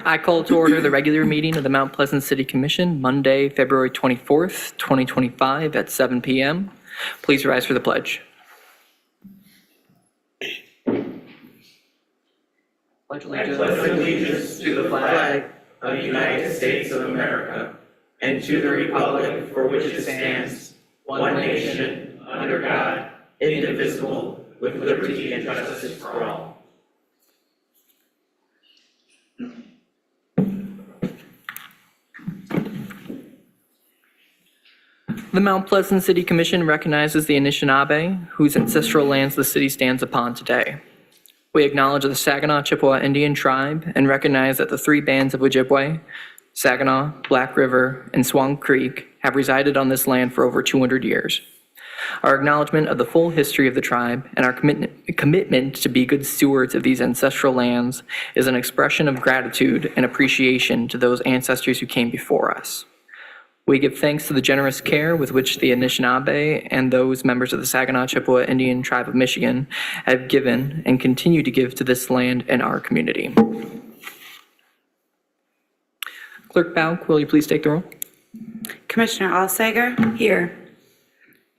I call to order the regular meeting of the Mount Pleasant City Commission, Monday, February 24th, 2025 at 7 p.m. Please rise for the pledge. I pledge allegiance to the flag of the United States of America and to the republic for which it stands, one nation, under God, indivisible, with liberty and justice for all. The Mount Pleasant City Commission recognizes the Anishinaabe, whose ancestral lands the city stands upon today. We acknowledge the Saginaw Chippewa Indian Tribe and recognize that the three bands of Ojibwe, Saginaw, Black River, and Swan Creek, have resided on this land for over 200 years. Our acknowledgement of the full history of the tribe and our commitment to be good stewards of these ancestral lands is an expression of gratitude and appreciation to those ancestors who came before us. We give thanks to the generous care with which the Anishinaabe and those members of the Saginaw Chippewa Indian Tribe of Michigan have given and continue to give to this land and our community. Clerk Bauk, will you please take the roll? Commissioner Alsager? Here.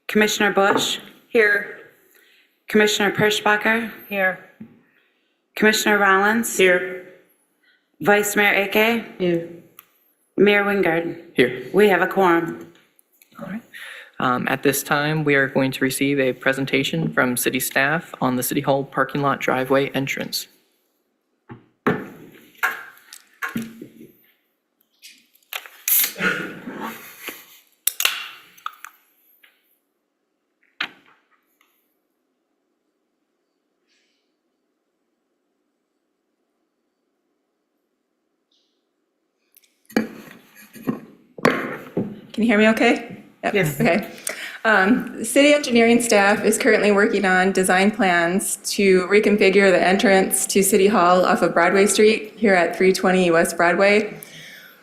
Commissioner Bush? Here. Commissioner Perschbacher? Here. Commissioner Rollins? Here. Vice Mayor Ake? Here. Mayor Wingard? Here. We have a quorum. All right. At this time, we are going to receive a presentation from city staff on the City Hall parking lot driveway entrance. Can you hear me okay? Yep. Yes. Okay. City engineering staff is currently working on design plans to reconfigure the entrance to City Hall off of Broadway Street here at 320 West Broadway.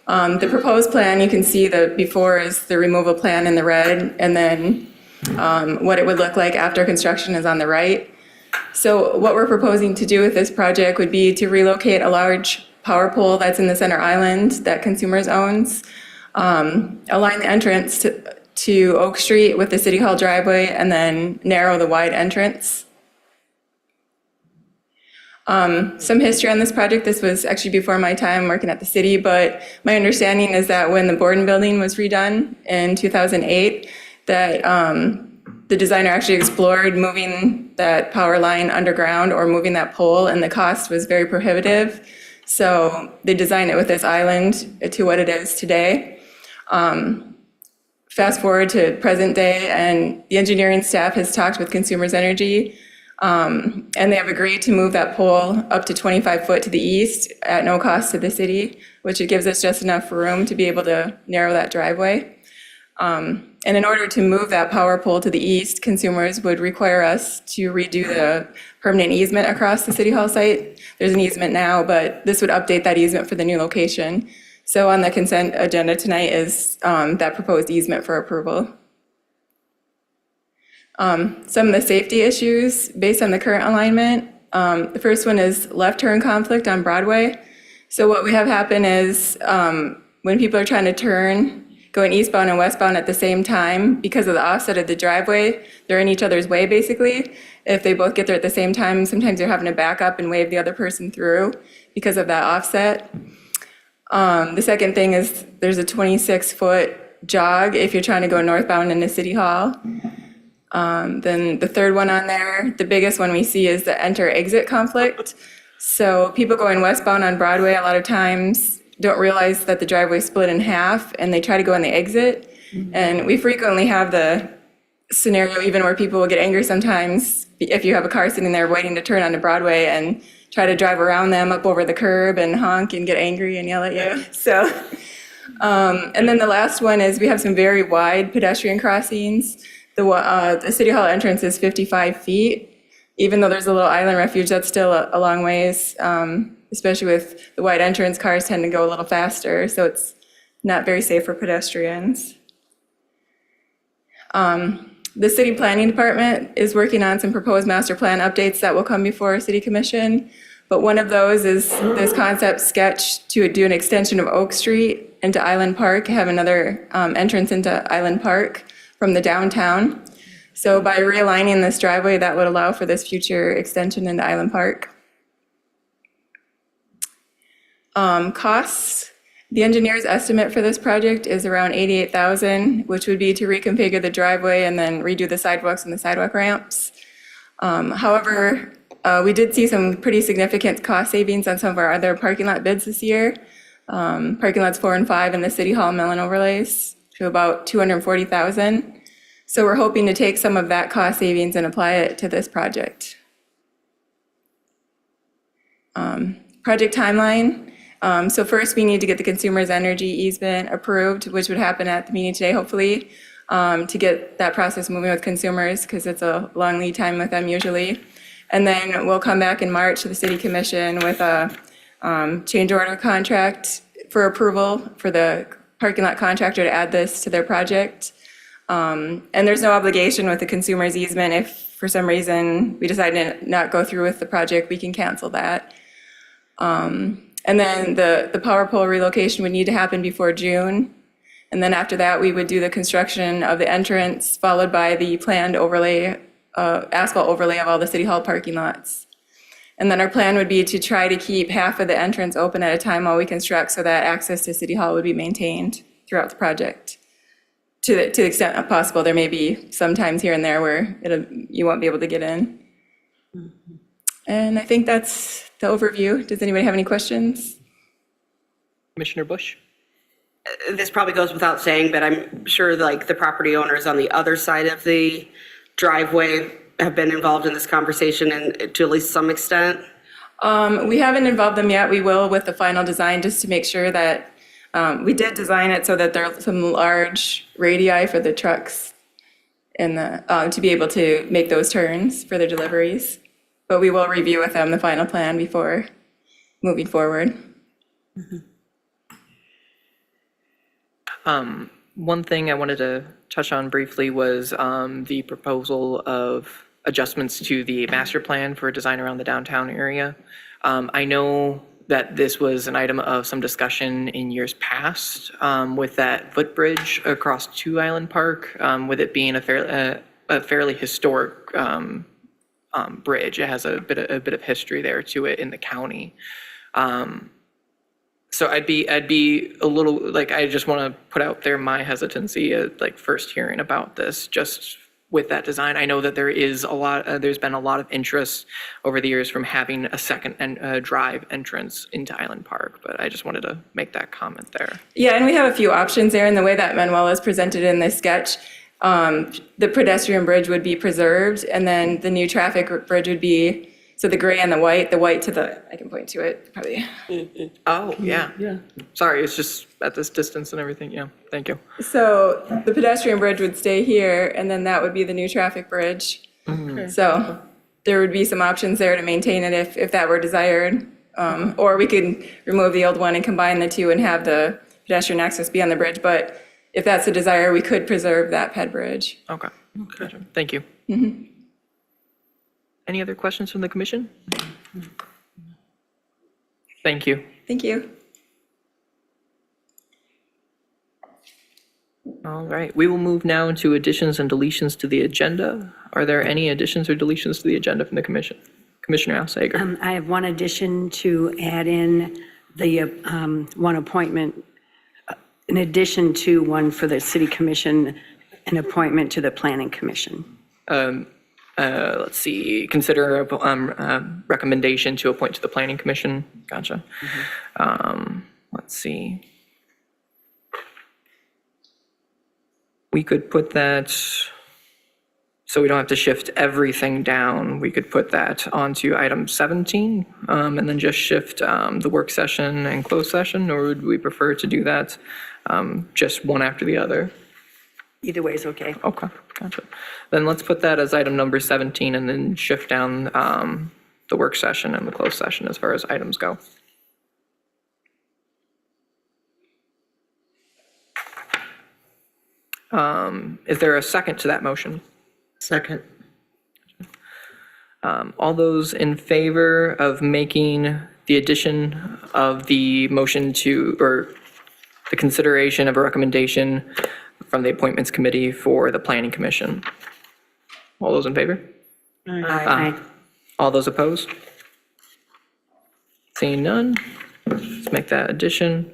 The proposed plan, you can see the before is the removal plan in the red, and then what it would look like after construction is on the right. So what we're proposing to do with this project would be to relocate a large power pole that's in the center island that Consumers owns, align the entrance to Oak Street with the City Hall driveway, and then narrow the wide entrance. Some history on this project. This was actually before my time working at the city, but my understanding is that when the Borden building was redone in 2008, that the designer actually explored moving that power line underground or moving that pole, and the cost was very prohibitive. So they designed it with this island to what it is today. Fast forward to present day, and the engineering staff has talked with Consumers Energy, and they have agreed to move that pole up to 25 foot to the east at no cost to the city, which it gives us just enough room to be able to narrow that driveway. And in order to move that power pole to the east, Consumers would require us to redo the permanent easement across the City Hall site. There's an easement now, but this would update that easement for the new location. So on the consent agenda tonight is that proposed easement for approval. Some of the safety issues based on the current alignment. The first one is left turn conflict on Broadway. So what we have happen is when people are trying to turn, going eastbound and westbound at the same time, because of the offset of the driveway, they're in each other's way basically. If they both get there at the same time, sometimes you're having to back up and wave the other person through because of that offset. The second thing is there's a 26-foot jog if you're trying to go northbound into City Hall. Then the third one on there, the biggest one we see is the enter-exit conflict. So people going westbound on Broadway a lot of times don't realize that the driveway split in half, and they try to go in the exit. And we frequently have the scenario even where people will get angry sometimes if you have a car sitting there waiting to turn onto Broadway and try to drive around them up over the curb and honk and get angry and yell at you. So, and then the last one is we have some very wide pedestrian crossings. The City Hall entrance is 55 feet. Even though there's a little island refuge, that's still a long ways, especially with the wide entrance, cars tend to go a little faster, so it's not very safe for pedestrians. The City Planning Department is working on some proposed master plan updates that will come before City Commission. But one of those is this concept sketch to do an extension of Oak Street into Island Park, have another entrance into Island Park from the downtown. So by realigning this driveway, that would allow for this future extension into Island Park. Costs, the engineer's estimate for this project is around $88,000, which would be to reconfigure the driveway and then redo the sidewalks and the sidewalk ramps. However, we did see some pretty significant cost savings on some of our other parking lot bids this year. Parking lots 4 and 5 and the City Hall mill and overlays to about $240,000. So we're hoping to take some of that cost savings and apply it to this project. Project timeline. So first, we need to get the consumer's energy easement approved, which would happen at the meeting today, hopefully, to get that process moving with consumers, because it's a long lead time with them usually. And then we'll come back in March to the City Commission with a change order contract for approval for the parking lot contractor to add this to their project. And there's no obligation with the consumer's easement. If for some reason we decide to not go through with the project, we can cancel that. And then the power pole relocation would need to happen before June. And then after that, we would do the construction of the entrance, followed by the planned overlay, asphalt overlay of all the City Hall parking lots. And then our plan would be to try to keep half of the entrance open at a time while we construct, so that access to City Hall would be maintained throughout the project. To the extent possible, there may be some times here and there where you won't be able to get in. And I think that's the overview. Does anybody have any questions? Commissioner Bush? This probably goes without saying, but I'm sure like the property owners on the other side of the driveway have been involved in this conversation and to at least some extent. We haven't involved them yet. We will with the final design, just to make sure that we did design it so that there are some large radii for the trucks and to be able to make those turns for the deliveries. But we will review with them the final plan before moving forward. One thing I wanted to touch on briefly was the proposal of adjustments to the master plan for design around the downtown area. I know that this was an item of some discussion in years past with that footbridge across to Island Park, with it being a fairly historic bridge. It has a bit of history there to it in the county. So I'd be a little, like, I just want to put out there my hesitancy at like first hearing about this, just with that design. I know that there's been a lot of interest over the years from having a second drive entrance into Island Park, but I just wanted to make that comment there. Yeah, and we have a few options there in the way that Manuel is presented in this sketch. The pedestrian bridge would be preserved, and then the new traffic bridge would be, so the gray and the white to the, I can point to it, probably. Oh, yeah. Sorry, it's just at this distance and everything. Yeah, thank you. So the pedestrian bridge would stay here, and then that would be the new traffic bridge. So there would be some options there to maintain it if that were desired. Or we could remove the old one and combine the two and have the pedestrian access be on the bridge. But if that's the desire, we could preserve that ped bridge. Okay. Gotcha. Thank you. Any other questions from the commission? Thank you. Thank you. All right, we will move now to additions and deletions to the agenda. Are there any additions or deletions to the agenda from the commission? Commissioner Alsager. I have one addition to add in the one appointment, in addition to one for the city commission, an appointment to the planning commission. Let's see, consider a recommendation to appoint to the planning commission. Gotcha. Let's see. We could put that, so we don't have to shift everything down. We could put that onto item 17 and then just shift the work session and closed session, or would we prefer to do that just one after the other? Either way is okay. Okay, gotcha. Then let's put that as item number 17 and then shift down the work session and the closed session as far as items go. Is there a second to that motion? Second. All those in favor of making the addition of the motion to, or the consideration of a recommendation from the Appointments Committee for the Planning Commission? All those in favor? Aye. All those opposed? Seeing none, let's make that addition.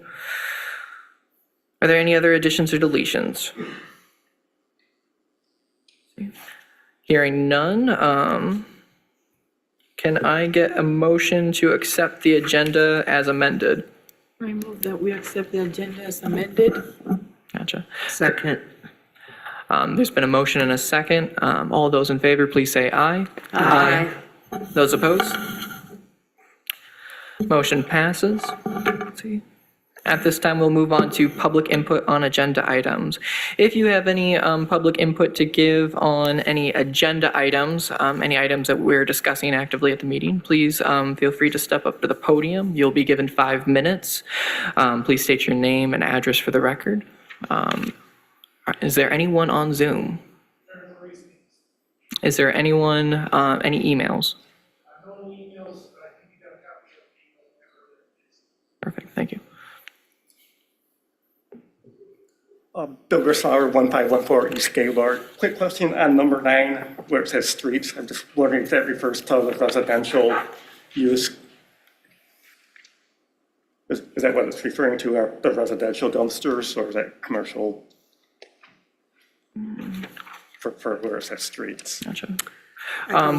Are there any other additions or deletions? Hearing none, can I get a motion to accept the agenda as amended? I move that we accept the agenda as amended. Gotcha. Second. There's been a motion and a second. All those in favor, please say aye. Aye. Those opposed? Motion passes. Let's see. At this time, we'll move on to public input on agenda items. If you have any public input to give on any agenda items, any items that we're discussing actively at the meeting, please feel free to step up to the podium. You'll be given 5 minutes. Please state your name and address for the record. Is there anyone on Zoom? Is there anyone, any emails? Perfect, thank you. Bill Gerstlauer, 1514 East Gaylord. Quick question on number 9, where it says streets. I'm just wondering if that refers to the residential use. Is that what it's referring to, the residential dumpsters, or is that commercial? For where it says streets. Gotcha.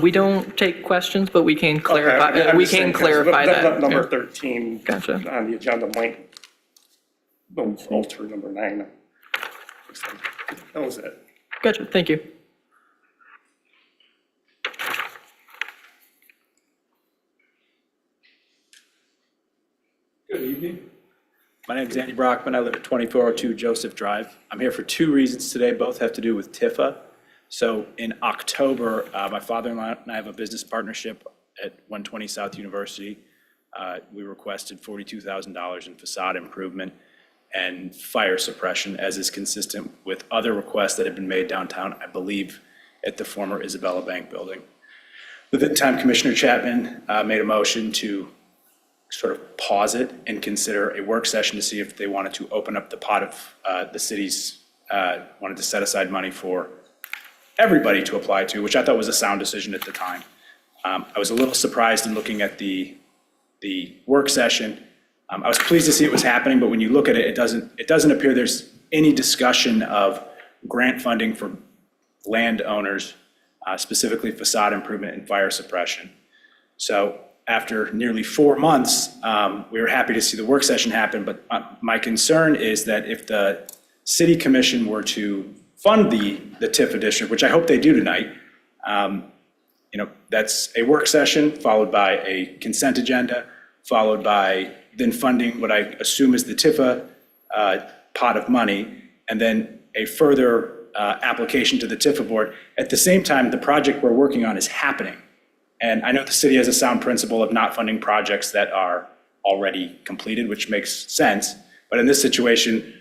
We don't take questions, but we can clarify, Okay, I'm we just can saying, 'cause clarify that. Number Yeah. 13 Gotcha. on the agenda might alter number 9. That was it. Gotcha, thank you. Good evening. My name is Andy Brockman. I live at 2402 Joseph Drive. I'm here for 2 reasons today. Both have to do with TIFA. So in October, my father-in-law and I have a business partnership at 120 South University. We requested $42,000 in facade improvement and fire suppression, as is consistent with other requests that have been made downtown, I believe, at the former Isabella Bank building. Within time, Commissioner Chapman made a motion to sort of pause it and consider a work session to see if they wanted to open up the pot of the city's, wanted to set aside money for everybody to apply to, which I thought was a sound decision at the time. I was a little surprised in looking at the work session. I was pleased to see it was happening, but when you look at it, it doesn't appear there's any discussion of grant funding for landowners, specifically facade improvement and fire suppression. So after nearly 4 months, we were happy to see the work session happen, but my concern is that if the city commission were to fund the TIFA district, which I hope they do tonight, that's a work session followed by a consent agenda, followed by then funding what I assume is the TIFA pot of money, and then a further application to the TIFA board. At the same time, the project we're working on is happening. And I know the city has a sound principle of not funding projects that are already completed, which makes sense. But in this situation,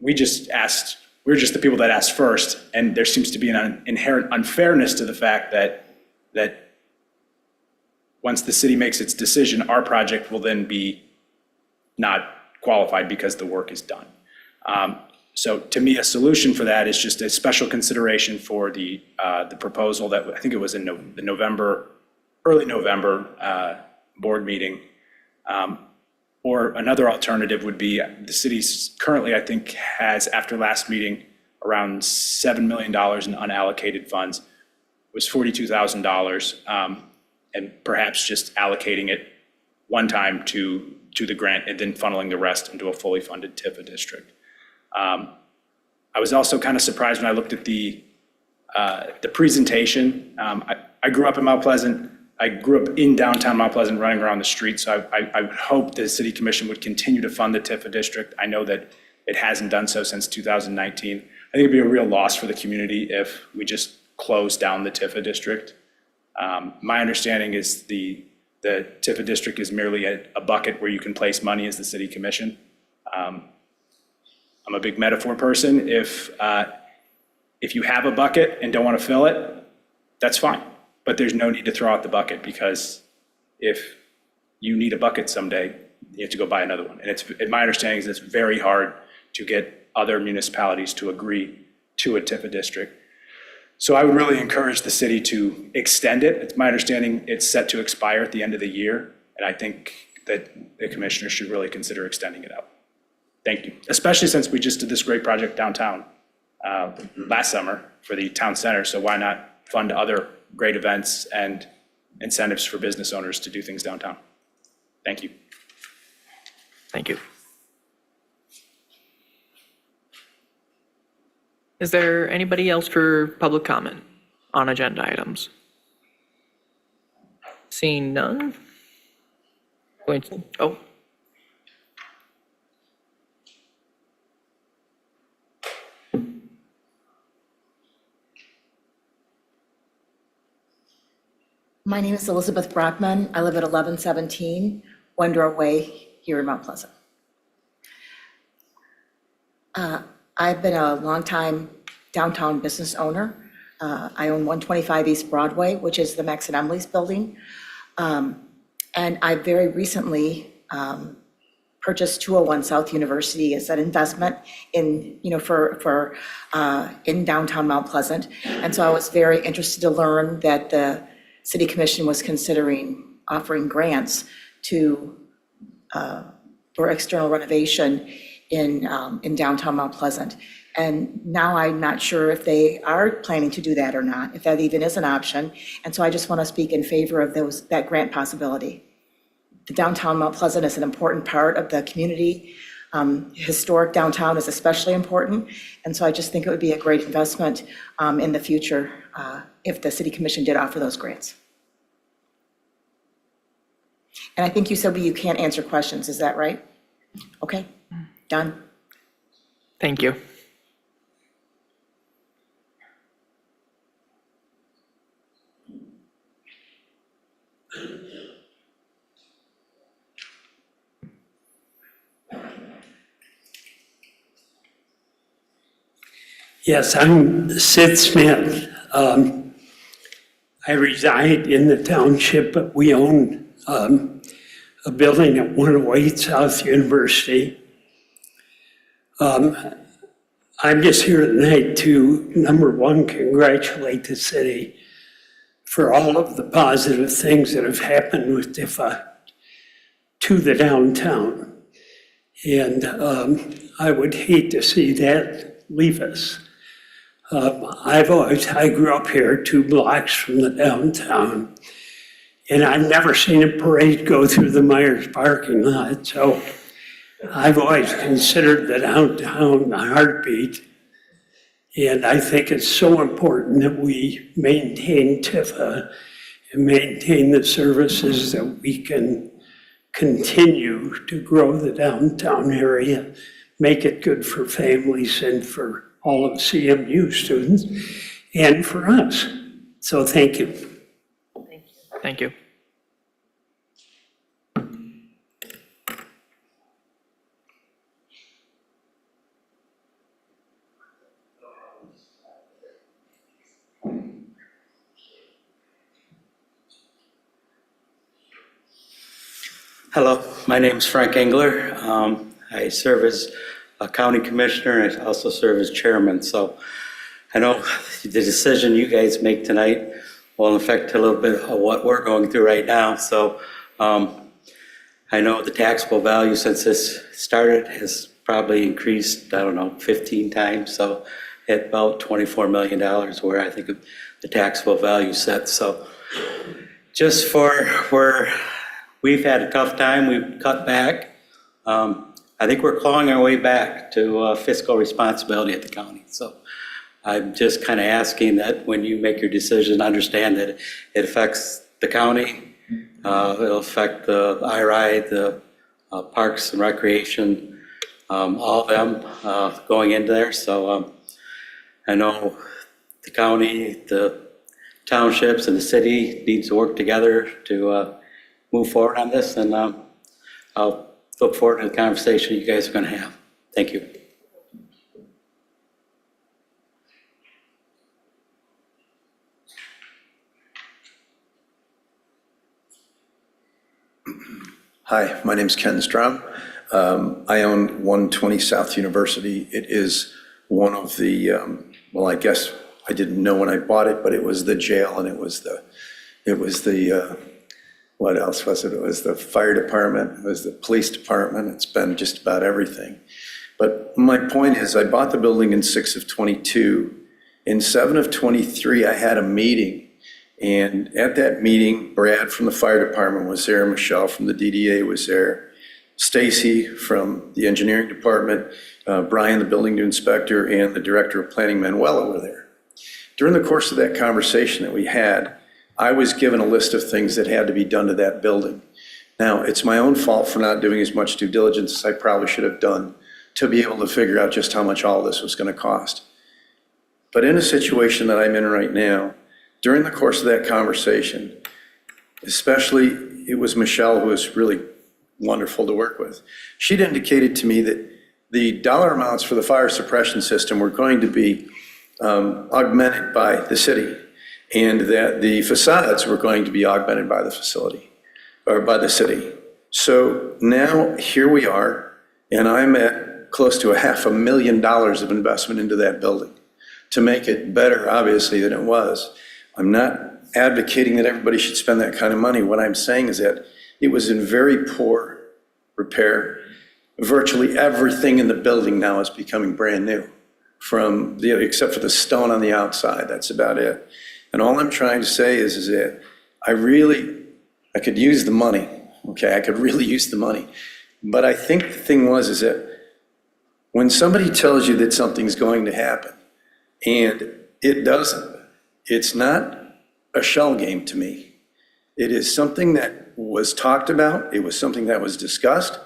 we're just the people that asked first, and there seems to be an inherent unfairness to the fact that once the city makes its decision, our project will then be not qualified because the work is done. So to me, a solution for that is just a special consideration for the proposal that I think it was in the early November board meeting. Or another alternative would be the city's currently, I think, has, after last meeting, around $7 million in unallocated funds. It was $42,000, and perhaps just allocating it one time to the grant and then funneling the rest into a fully funded TIFA district. I was also kind of surprised when I looked at the presentation. I grew up in Mount Pleasant. I grew up in downtown Mount Pleasant, running around the streets. So I would hope the city commission would continue to fund the TIFA district. I know that it hasn't done so since 2019. I think it'd be a real loss for the community if we just closed down the TIFA district. My understanding is the TIFA district is merely a bucket where you can place money as the city commission. I'm a big metaphor person. If you have a bucket and don't want to fill it, that's fine. but there's no need to throw out the bucket, because if you need a bucket someday, you have to go buy another one. And my understanding is it's very hard to get other municipalities to agree to a TIFA district. So I would really encourage the city to extend it. It's my understanding it's set to expire at the end of the year, and I think that the commissioners should really consider extending it out. Thank you, especially since we just did this great project downtown last summer for the town center, so why not fund other great events and incentives for business owners to do things downtown? Thank you. Thank you. Is there anybody else for public comment on agenda items? Seeing none? Oh. My name is Elizabeth Brockman. I live at 1117 Wendell Way here in Mount Pleasant. I've been a longtime downtown business owner. I own 125 East Broadway, which is the Max and Emily's building. And I very recently purchased 201 South University as an investment in, in downtown Mount Pleasant. And so I was very interested to learn that the City Commission was considering offering grants for external renovation in downtown Mount Pleasant. And now I'm not sure if they are planning to do that or not, if that even is an option. And so I just want to speak in favor of that grant possibility. The downtown Mount Pleasant is an important part of the community. Historic downtown is especially important. And so I just think it would be a great investment in the future if the City Commission did offer those grants. And I think you said you can't answer questions, is that right? Okay, done. Thank you. Yes, I'm Sid Smith. I reside in the township, but we own a building at 108 South University. I'm just here tonight to, number one, congratulate the city for all of the positive things that have happened with TIFA to the downtown. And I would hate to see that leave us. I grew up here 2 blocks from the downtown, and I've never seen a parade go through the Myers parking lot. So I've always considered the downtown a heartbeat. And I think it's so important that we maintain TIFA and maintain the services that we can continue to grow the downtown area, make it good for families and for all of CMU students and for us. So thank you. Thank you. Hello, my name is Frank Engler. I serve as a county commissioner, and I also serve as chairman. So I know the decision you guys make tonight will affect a little bit of what we're going through right now. So I know the taxable value since this started has probably increased, 15 times. So at about $24 million where I think the taxable value sits. So just for where we've had a tough time, we've cut back. I think we're clawing our way back to fiscal responsibility at the county. So I'm just kind of asking that when you make your decision, understand that it affects the county. It'll affect the IRI, the Parks and Recreation, all of them going into there. So I know the county, the townships, and the city needs to work together to move forward on this, and I'll look forward to the conversation you guys are going to have. Thank you. Hi, my name's Ken Strom. I own 120 South University. It is one of the, well, I guess I didn't know when I bought it, but it was the jail and it was the, what else was it? It was the fire department, it was the police department. It's been just about everything. But my point is, I bought the building in 6 of 22. In 7 of 23, I had a meeting. And at that meeting, Brad from the fire department was there, Michelle from the DDA was there, Stacy from the engineering department, Brian, the building inspector, and the director of planning, Manuela, were there. During the course of that conversation that we had, I was given a list of things that had to be done to that building. Now, it's my own fault for not doing as much due diligence as I probably should have done to be able to figure out just how much all this was going to cost. But in a situation that I'm in right now, during the course of that conversation, especially it was Michelle who was really wonderful to work with. She'd indicated to me that the dollar amounts for the fire suppression system were going to be augmented by the city, and that the facades were going to be augmented by the facility, or by the city. So now here we are, and I'm at close to $500,000 of investment into that building to make it better, obviously, than it was. I'm not advocating that everybody should spend that kind of money. What I'm saying is that it was in very poor repair. Virtually everything in the building now is becoming brand new, except for the stone on the outside. That's about it. And all I'm trying to say is that I could use the money. Okay, I could really use the money. But I think the thing is that when somebody tells you that something's going to happen and it doesn't, it's not a shell game to me. It is something that was talked about. It was something that was discussed.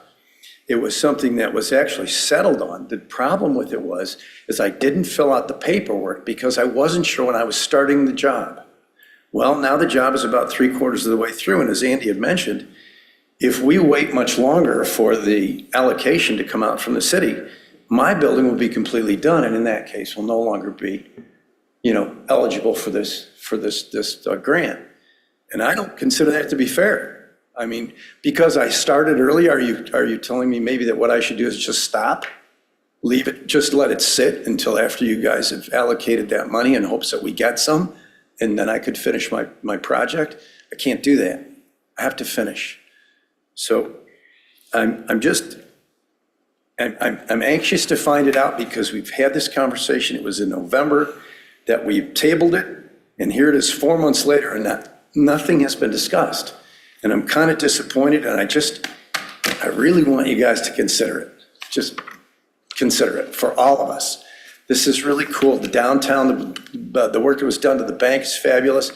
It was something that was actually settled on. The problem with it is I didn't fill out the paperwork because I wasn't sure when I was starting the job. Well, now the job is about 3/4 of the way through, and as Andy had mentioned, if we wait much longer for the allocation to come out from the city, my building will be completely done, and in that case will no longer be, eligible for this grant. And I don't consider that to be fair. I mean, because I started early, are you telling me maybe that what I should do is just stop? Leave it, just let it sit until after you guys have allocated that money in hopes that we get some, and then I could finish my project? I can't do that. I have to finish. So I'm anxious to find it out because we've had this conversation. It was in November that we tabled it, and here it is 4 months later, and nothing has been discussed. And I'm kind of disappointed, and I really want you guys to consider it. Just consider it for all of us. This is really cool. The downtown, the work that was done to the bank is fabulous.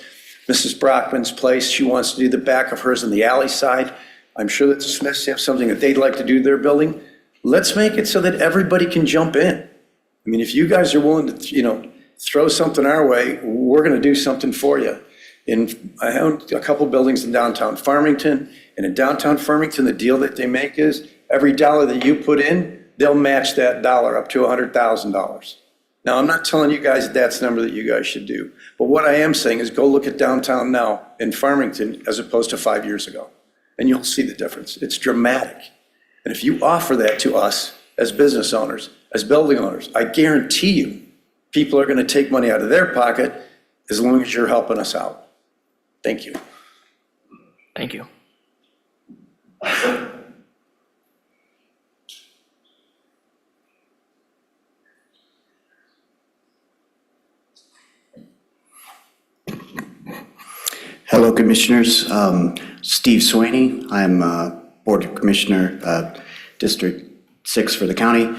Mrs. Brockman's place, she wants to do the back of hers on the alley side. I'm sure that the Smiths have something that they'd like to do to their building. Let's make it so that everybody can jump in. I mean, if you guys are willing to, throw something our way, we're going to do something for you. And I own a couple buildings in downtown Farmington, and in downtown Farmington, the deal that they make is every dollar that you put in, they'll match that dollar up to $100,000. Now, I'm not telling you guys that's the number that you guys should do, but what I am saying is go look at downtown now in Farmington as opposed to 5 years ago, and you'll see the difference. It's dramatic. And if you offer that to us as business owners, as building owners, I guarantee you, people are going to take money out of their pocket as long as you're helping us out. Thank you. Thank you. Hello, Commissioners. Steve Sweeney. I'm Board of Commissioner, District 6 for the county.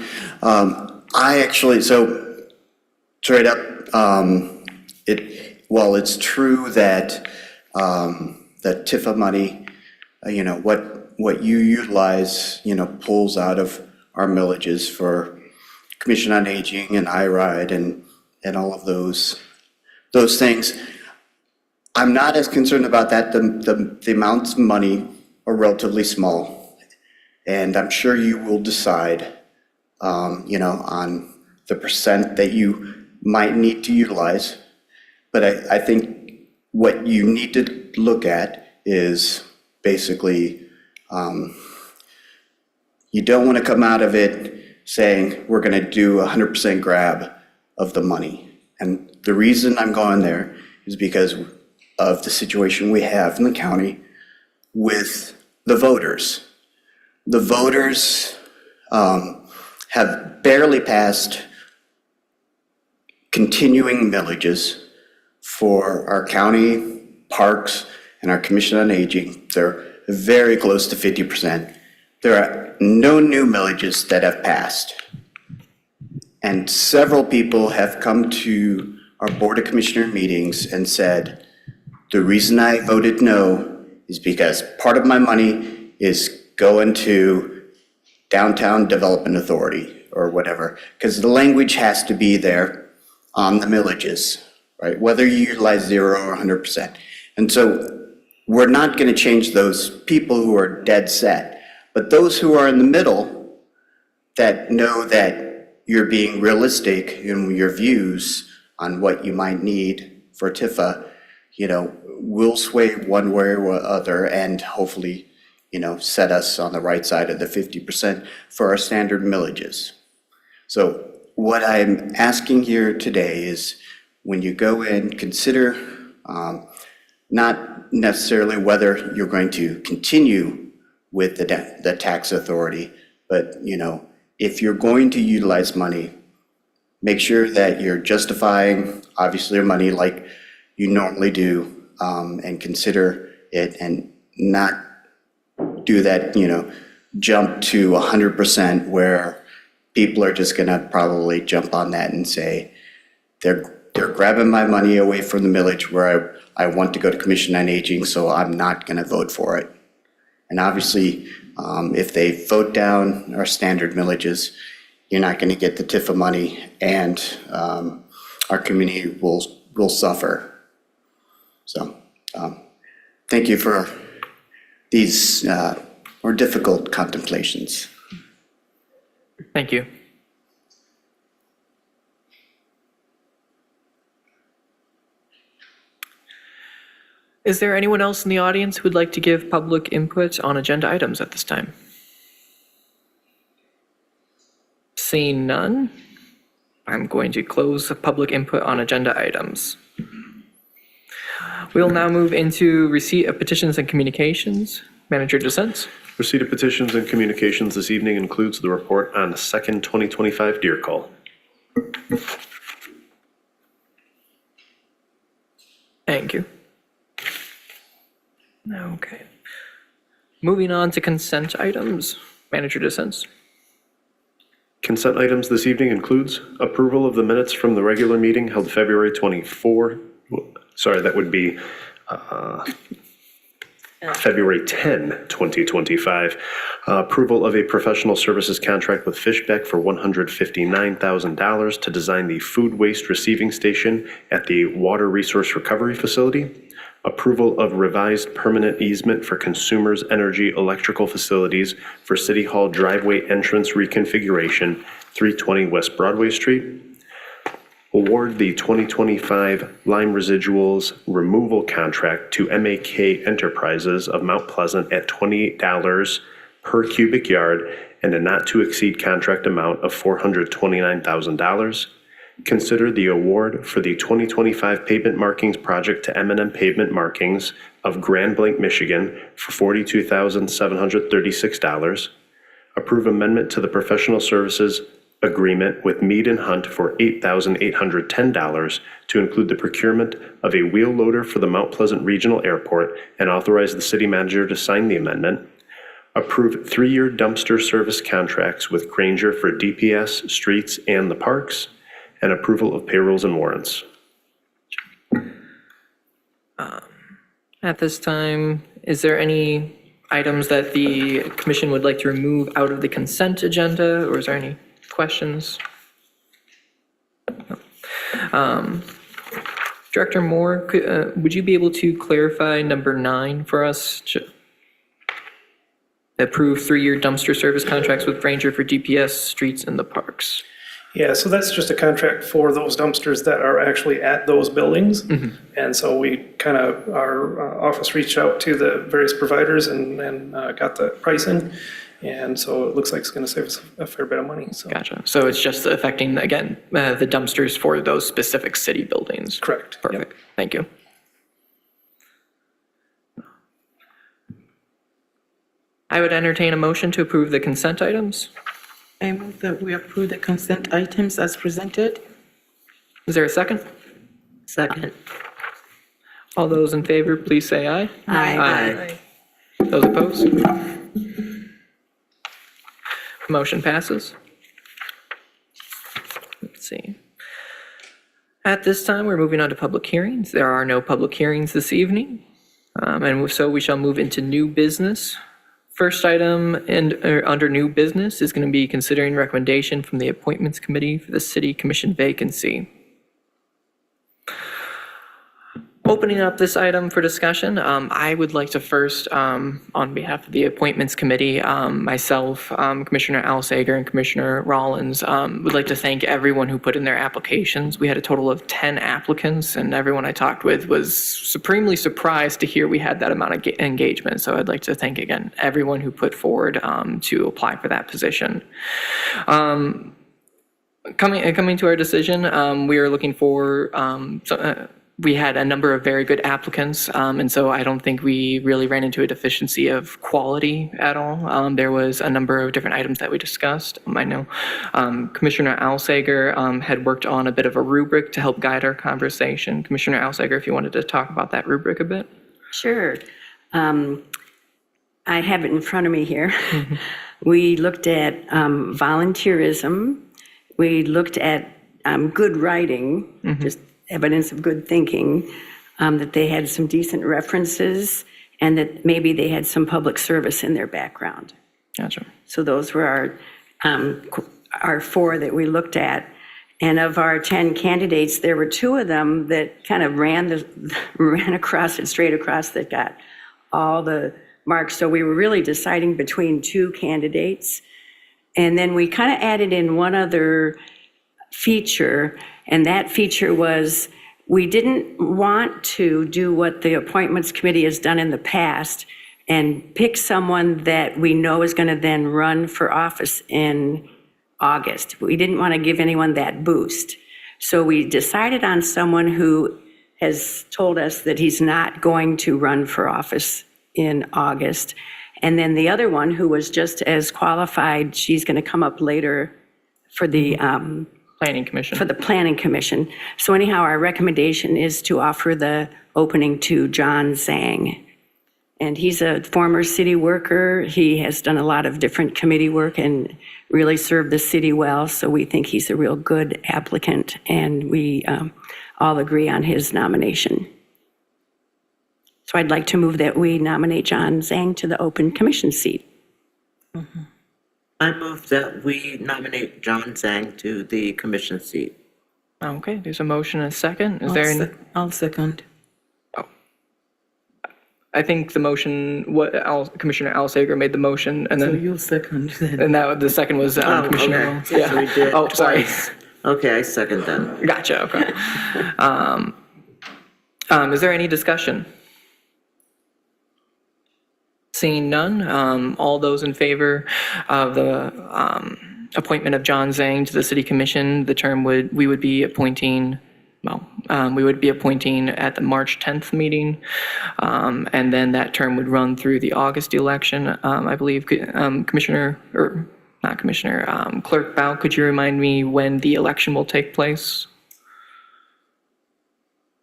Straight up, while it's true that that TIFA money, what you utilize, pulls out of our millages for Commission on Aging and IRIDE and all of those things. I'm not as concerned about that. The amounts of money are relatively small, and I'm sure you will decide, on the percent that you might need to utilize. But I think what you need to look at is basically You don't want to come out of it saying, we're going to do 100% grab of the money. And the reason I'm going there is because of the situation we have in the county with the voters. The voters have barely passed continuing millages for our county parks and our Commission on Aging. They're very close to 50%. There are no new millages that have passed. And several people have come to our Board of Commissioner meetings and said, the reason I voted no is because part of my money is going to Downtown Development Authority or whatever, because the language has to be there on the millages, right? Whether you utilize 0 or 100%. And so we're not going to change those people who are dead set, but those who are in the middle that know that you're being realistic in your views on what you might need for Tifa, will sway one way or other and hopefully, set us on the right side of the 50% for our standard millages. So what I'm asking here today is when you go in, consider not necessarily whether you're going to continue with the tax authority, but if you're going to utilize money, make sure that you're justifying obviously your money like you normally do, and consider it and not do that, jump to 100% where people are just gonna probably jump on that and say, they're grabbing my money away from the millage where I want to go to Commission on Aging, so I'm not gonna vote for it. And obviously, if they vote down our standard millages, you're not gonna get the TIFA money, and our community will suffer. So, thank you for these more difficult contemplations. Thank you. Is there anyone else in the audience who would like to give public input on agenda items at this time? Seeing none, I'm going to close the public input on agenda items. We'll now move into receipt of petitions and communications. Manager DeSense. Receipt of petitions and communications this evening includes the report on the second 2025 deer call. Thank you. Okay. Moving on to consent items. Manager DeSense. Consent items this evening includes approval of the minutes from the regular meeting held February 24. Sorry, that would be February 10, 2025. Approval of a professional services contract with Fishbeck for $159,000 to design the food waste receiving station at the Water Resource Recovery Facility. Approval of revised permanent easement for Consumers Energy electrical facilities for City Hall driveway entrance reconfiguration, 320 West Broadway Street. Award the 2025 lime residuals removal contract to MAK Enterprises of Mount Pleasant at $28 per cubic yard and a not-to-exceed contract amount of $429,000. Consider the award for the 2025 pavement markings project to M&M Pavement Markings of Grand Blanc, Michigan for $42,736. Approve amendment to the professional services agreement with Mead and Hunt for $8,810 to include the procurement of a wheel loader for the Mount Pleasant Regional Airport and authorize the city manager to sign the amendment. Approve 3-year dumpster service contracts with Granger for DPS, streets, and the parks, and approval of payrolls and warrants. At this time, is there any items that the commission would like to remove out of the consent agenda, or is there any questions? Director Moore, would you be able to clarify number 9 for us? Approve 3-year dumpster service contracts with Granger for DPS, streets, and the parks. Yeah, so that's just a contract for those dumpsters that are actually at those buildings. And so we kind of, our office reached out to the various providers and got the pricing. And so it looks like it's going to save us a fair bit of money, so. Gotcha. So it's just affecting, again, the dumpsters for those specific city buildings? Correct. Yep. Perfect. Thank you. I would entertain a motion to approve the consent items. I move that we approve the consent items as presented. Is there a second? Second. All those in favor, please say aye. Aye. Those opposed? Motion passes. Let's see. At this time, we're moving on to public hearings. There are no public hearings this evening. And so we shall move into new business. First item under new business is going to be considering recommendation from the Appointments Committee for the City Commission vacancy. Opening up this item for discussion, I would like to first, on behalf of the Appointments Committee, myself, Commissioner Alsager, and Commissioner Rollins, would like to thank everyone who put in their applications. We had a total of 10 applicants, and everyone I talked with was supremely surprised to hear we had that amount of engagement. So I'd like to thank, again, everyone who put forward to apply for that position. Coming to our decision, we are looking for we had a number of very good applicants, and so I don't think we really ran into a deficiency of quality at all. There was a number of different items that we discussed. I know Commissioner Alsager had worked on a bit of a rubric to help guide our conversation. Commissioner Alsager, if you wanted to talk about that rubric a bit. Sure. I have it in front of me here. We looked at volunteerism. We looked at good writing, just evidence of good thinking, that they had some decent references, and that maybe they had some public service in their background. Gotcha. So those were our 4 that we looked at. And of our 10 candidates, there were 2 of them that kind of ran across it, straight across, that got all the marks. So we were really deciding between 2 candidates. And then we kind of added in one other feature, and that feature was we didn't want to do what the Appointments Committee has done in the past and pick someone that we know is going to then run for office in August. We didn't want to give anyone that boost. So we decided on someone who has told us that he's not going to run for office in August. And then the other one, who was just as qualified, she's going to come up later for the Planning Commission. For the Planning Commission. So anyhow, our recommendation is to offer the opening to John Zhang. And he's a former city worker. He has done a lot of different committee work and really served the city well. So we think he's a real good applicant, and we all agree on his nomination. So I'd like to move that we nominate John Zhang to the open commission seat. I move that we nominate John Zhang to the commission seat. Okay, there's a motion and a second. Is there any? I'll second. I think the motion, Commissioner Alsager made the motion, and So then, you'll second then. and that, the second was Commissioner. Okay. So we did Oh, sorry. twice. Okay, I second that. Gotcha, okay. Is there any discussion? Seeing none, all those in favor of the appointment of John Zhang to the City Commission, the term we would be appointing at the March 10th meeting, and then that term would run through the August election. I believe, Commissioner, or not Commissioner, Clerk Bao, could you remind me when the election will take place?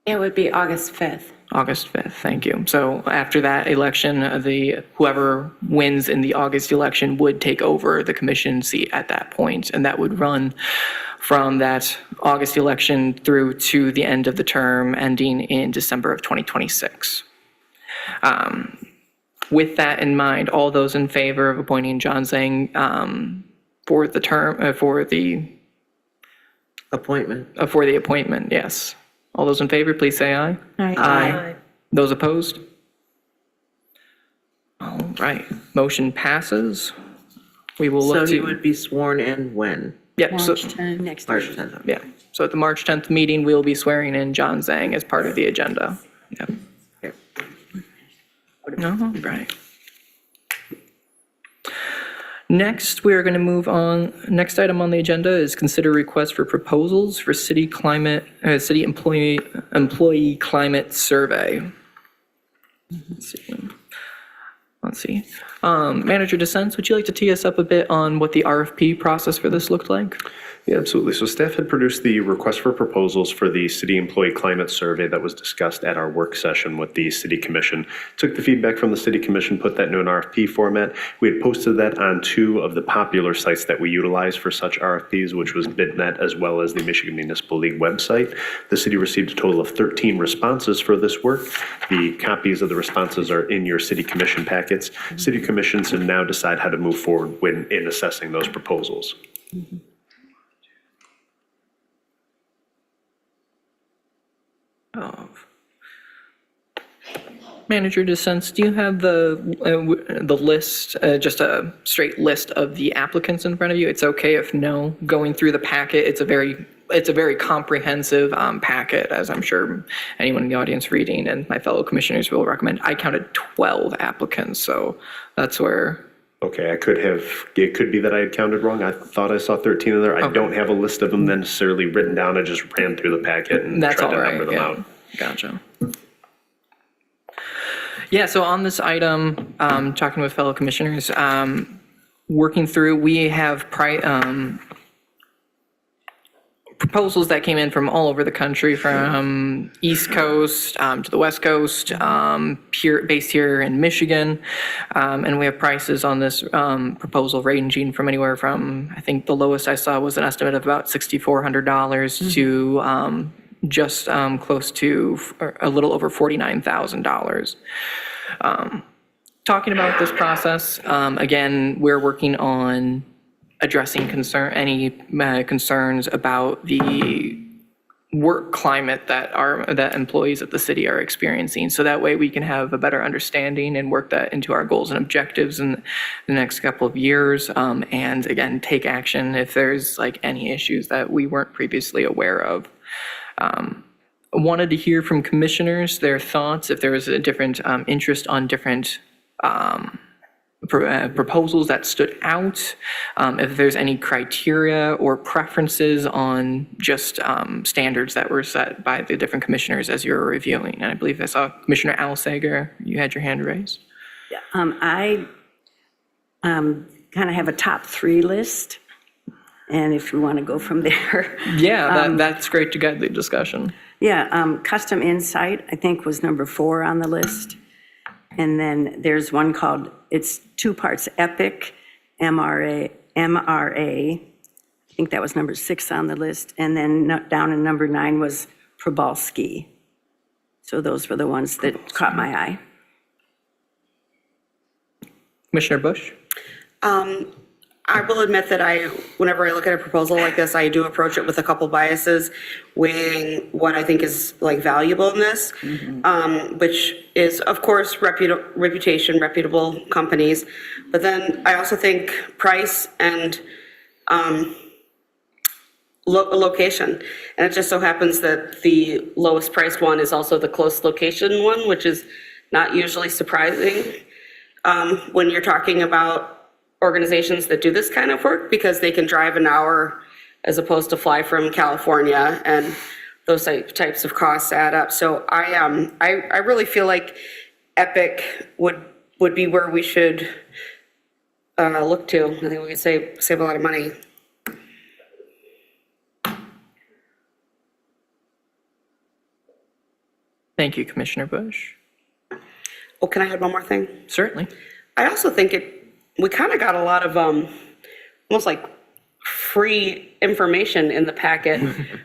It would be August 5th. August 5th, thank you. So after that election, whoever wins in the August election would take over the commission seat at that point, and that would run from that August election through to the end of the term, ending in December of 2026. With that in mind, all those in favor of appointing John Zhang for the term, for the appointment, yes. All those in favor, please say aye. Aye. Those opposed? All right, motion passes. We will So look he to, would be sworn in when? Yeah, so, March 10th. Next March week. 10th. yeah. So at the March 10th meeting, we'll be swearing in John Zhang as part of the agenda. Yep. No, right. Next, we are going to move on. Next item on the agenda is consider request for proposals for city employee climate survey. Let's see. Manager DeSense, would you like to tee us up a bit on what the RFP process for this looked like? Yeah, absolutely. So staff had produced the request for proposals for the city employee climate survey that was discussed at our work session with the city commission. Took the feedback from the city commission, put that into an RFP format. We had posted that on 2 of the popular sites that we utilize for such RFPs, which was BidNet as well as the Michigan Municipal League website. The city received a total of 13 responses for this work. The copies of the responses are in your city commission packets. City commissions can now decide how to move forward in assessing those proposals. Manager DeSense, do you have the list, just a straight list of the applicants in front of you? It's okay if no. Going through the packet, it's a very comprehensive packet, as I'm sure anyone in the audience reading and my fellow commissioners will recommend. I counted 12 applicants, so that's where. Okay, it could be that I had counted wrong. I thought I saw 13 in there. I don't have a list of them necessarily written down. I just ran through the packet and That's tried all to right, number them yeah. out. Gotcha. Yeah, so on this item, talking with fellow commissioners, working through, we have proposals that came in from all over the country, from East Coast to the West Coast, based here in Michigan. And we have prices on this proposal ranging from anywhere from, I think the lowest I saw was an estimate of about $6,400 to just close to a little over $49,000. Talking about this process, again, we're working on addressing any concerns about the work climate that employees at the city are experiencing. So that way we can have a better understanding and work that into our goals and objectives in the next couple of years. And again, take action if there's like any issues that we weren't previously aware of. Wanted to hear from commissioners, their thoughts, if there was a different interest on different proposals that stood out, if there's any criteria or preferences on just standards that were set by the different commissioners as you were reviewing. And I believe I saw Commissioner Al Sager, you had your hand raised. I kind of have a top 3 list, and if you want to go from there. Yeah, that's great to guide the discussion. Yeah, Custom Insight, I think, was number 4 on the list. And then there's one called, it's 2 parts Epic, MRA. I think that was number 6 on the list. And then down in number 9 was Probalski. So those were the ones that caught my eye. Commissioner Bush? I will admit that whenever I look at a proposal like this, I do approach it with a couple biases, weighing what I think is like valuable in this, which is, of course, reputation, reputable companies. But then I also think price and location. And it just so happens that the lowest priced one is also the close location one, which is not usually surprising when you're talking about organizations that do this kind of work, because they can drive an hour as opposed to fly from California, and those types of costs add up. So I really feel like Epic would be where we should look to. I think we could save a lot of money. Thank you, Commissioner Bush. Oh, can I add one more thing? Certainly. I also think we kind of got a lot of almost like free information in the packet,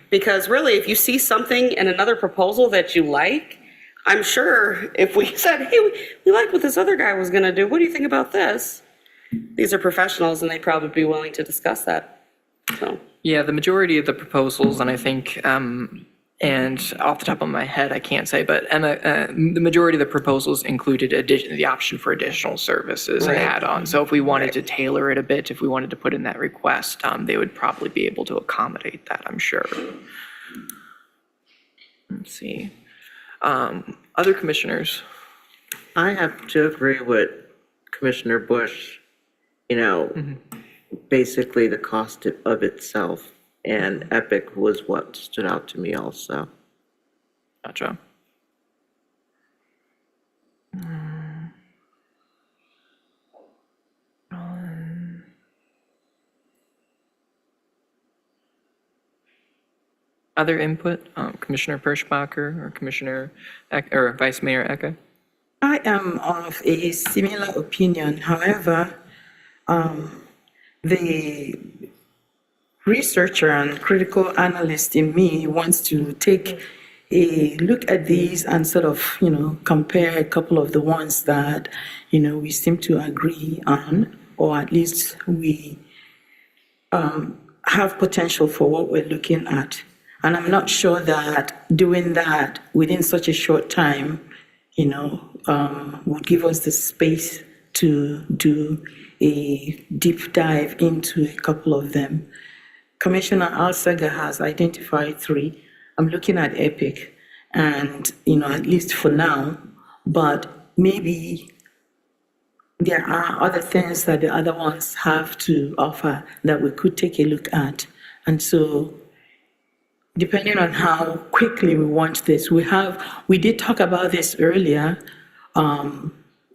because really, if you see something in another proposal that you like, I'm sure if we said, hey, we like what this other guy was going to do, what do you think about this? These are professionals and they'd probably be willing to discuss that. So. Yeah, the majority of the proposals, and I think And off the top of my head, I can't say, but Emma, the majority of the proposals included the option for additional services and add-ons. So if we wanted to tailor it a bit, if we wanted to put in that request, they would probably be able to accommodate that, I'm sure. Let's see. Other commissioners? I have to agree with Commissioner Bush, basically the cost of itself. And Epic was what stood out to me also. Gotcha. Other input, Commissioner Perschbacher or Commissioner or Vice Mayor Ecke? I am of a similar opinion. However, the researcher and critical analyst in me wants to take a look at these and sort of, compare a couple of the ones that, we seem to agree on, or at least we have potential for what we're looking at. And I'm not sure that doing that within such a short time, would give us the space to do a deep dive into a couple of them. Commissioner Alsager has identified 3. I'm looking at Epic, and, at least for now, but maybe there are other things that the other ones have to offer that we could take a look at. And so, depending on how quickly we want this, we did talk about this earlier,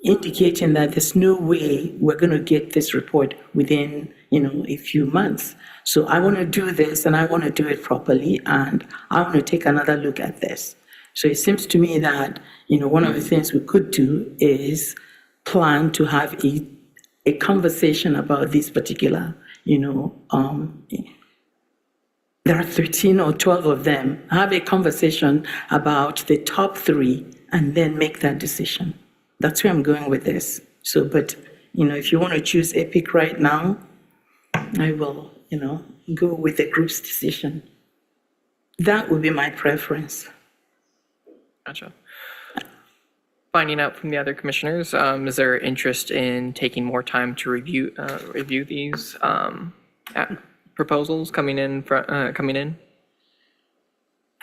indicating that there's no way we're going to get this report within, a few months. So I want to do this, and I want to do it properly, and I want to take another look at this. So it seems to me that, one of the things we could do is plan to have a conversation about this particular, there are 13 or 12 of them. Have a conversation about the top 3 and then make that decision. That's where I'm going with this. So, but, if you want to choose Epic right now, I will, go with the group's decision. That would be my preference. Gotcha. Finding out from the other commissioners, is there interest in taking more time to review these proposals coming in? I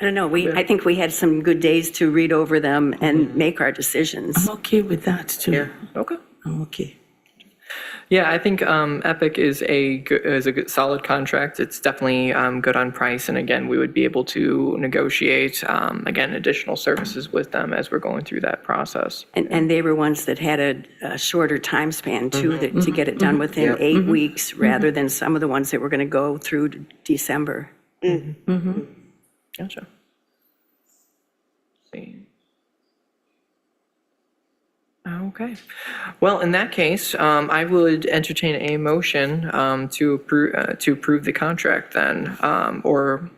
don't know, I think we had some good days to read over them and make our decisions. I'm okay with that, too. Okay. I'm okay. Yeah, I think Epic is a good, solid contract. It's definitely good on price, and again, we would be able to negotiate again additional services with them as we're going through that process. And they were ones that had a shorter time span too, to get it done within 8 weeks, rather than some of the ones that were going to go through to December. Gotcha. See. Okay. Well, in that case, I would entertain a motion to approve the contract then, or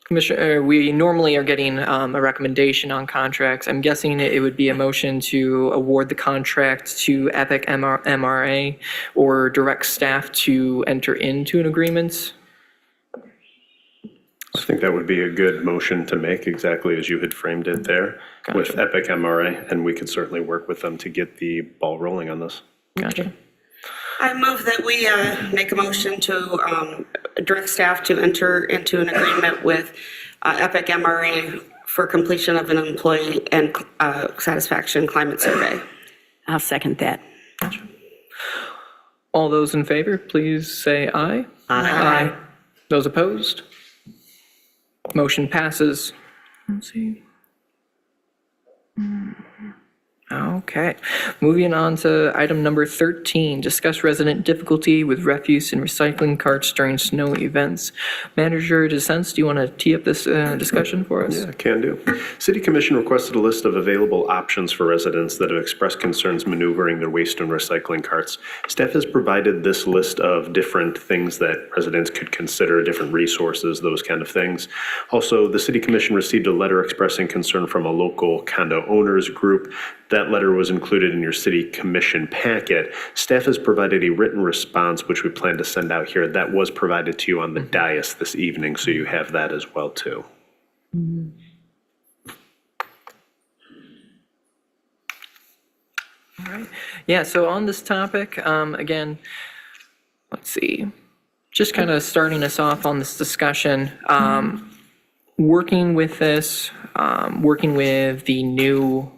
Commissioner, we normally are getting a recommendation on contracts. I'm guessing it would be a motion to award the contract to Epic MRA or direct staff to enter into an agreement. I think that would be a good motion to make, exactly as you had framed it there, with Epic MRA, and we could certainly work with them to get the ball rolling on this. Gotcha. I move that we make a motion to direct staff to enter into an agreement with Epic MRA for completion of an employee and satisfaction climate survey. I'll second that. All those in favor, please say aye. Aye. Those opposed? Motion passes. Let's see. Okay, moving on to item number 13, discuss resident difficulty with refuse and recycling carts during snow events. Manager DeSense, do you want to tee up this discussion for us? Yeah, can do. City Commission requested a list of available options for residents that have expressed concerns maneuvering their waste and recycling carts. Staff has provided this list of different things that residents could consider, different resources, those kind of things. Also, the City Commission received a letter expressing concern from a local condo owners group. That letter was included in your City Commission packet. Staff has provided a written response, which we plan to send out here. That was provided to you on the dais this evening, so you have that as well, too. All right. Yeah, so on this topic, again, let's see, just kind of starting us off on this discussion, working with this, working with the new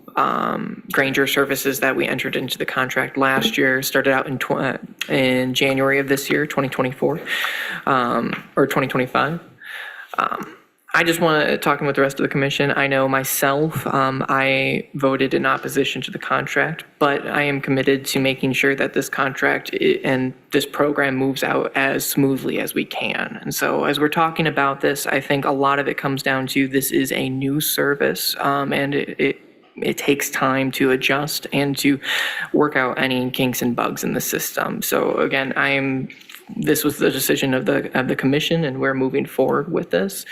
Granger services that we entered into the contract last year, started out in January of this year, 2024, or 2025. I just want to, talking with the rest of the commission, I know myself, I voted in opposition to the contract, but I am committed to making sure that this contract and this program moves out as smoothly as we can. And so as we're talking about this, I think a lot of it comes down to this is a new service, and it takes time to adjust and to work out any kinks and bugs in the system. So again, this was the decision of the commission, and we're moving forward with this.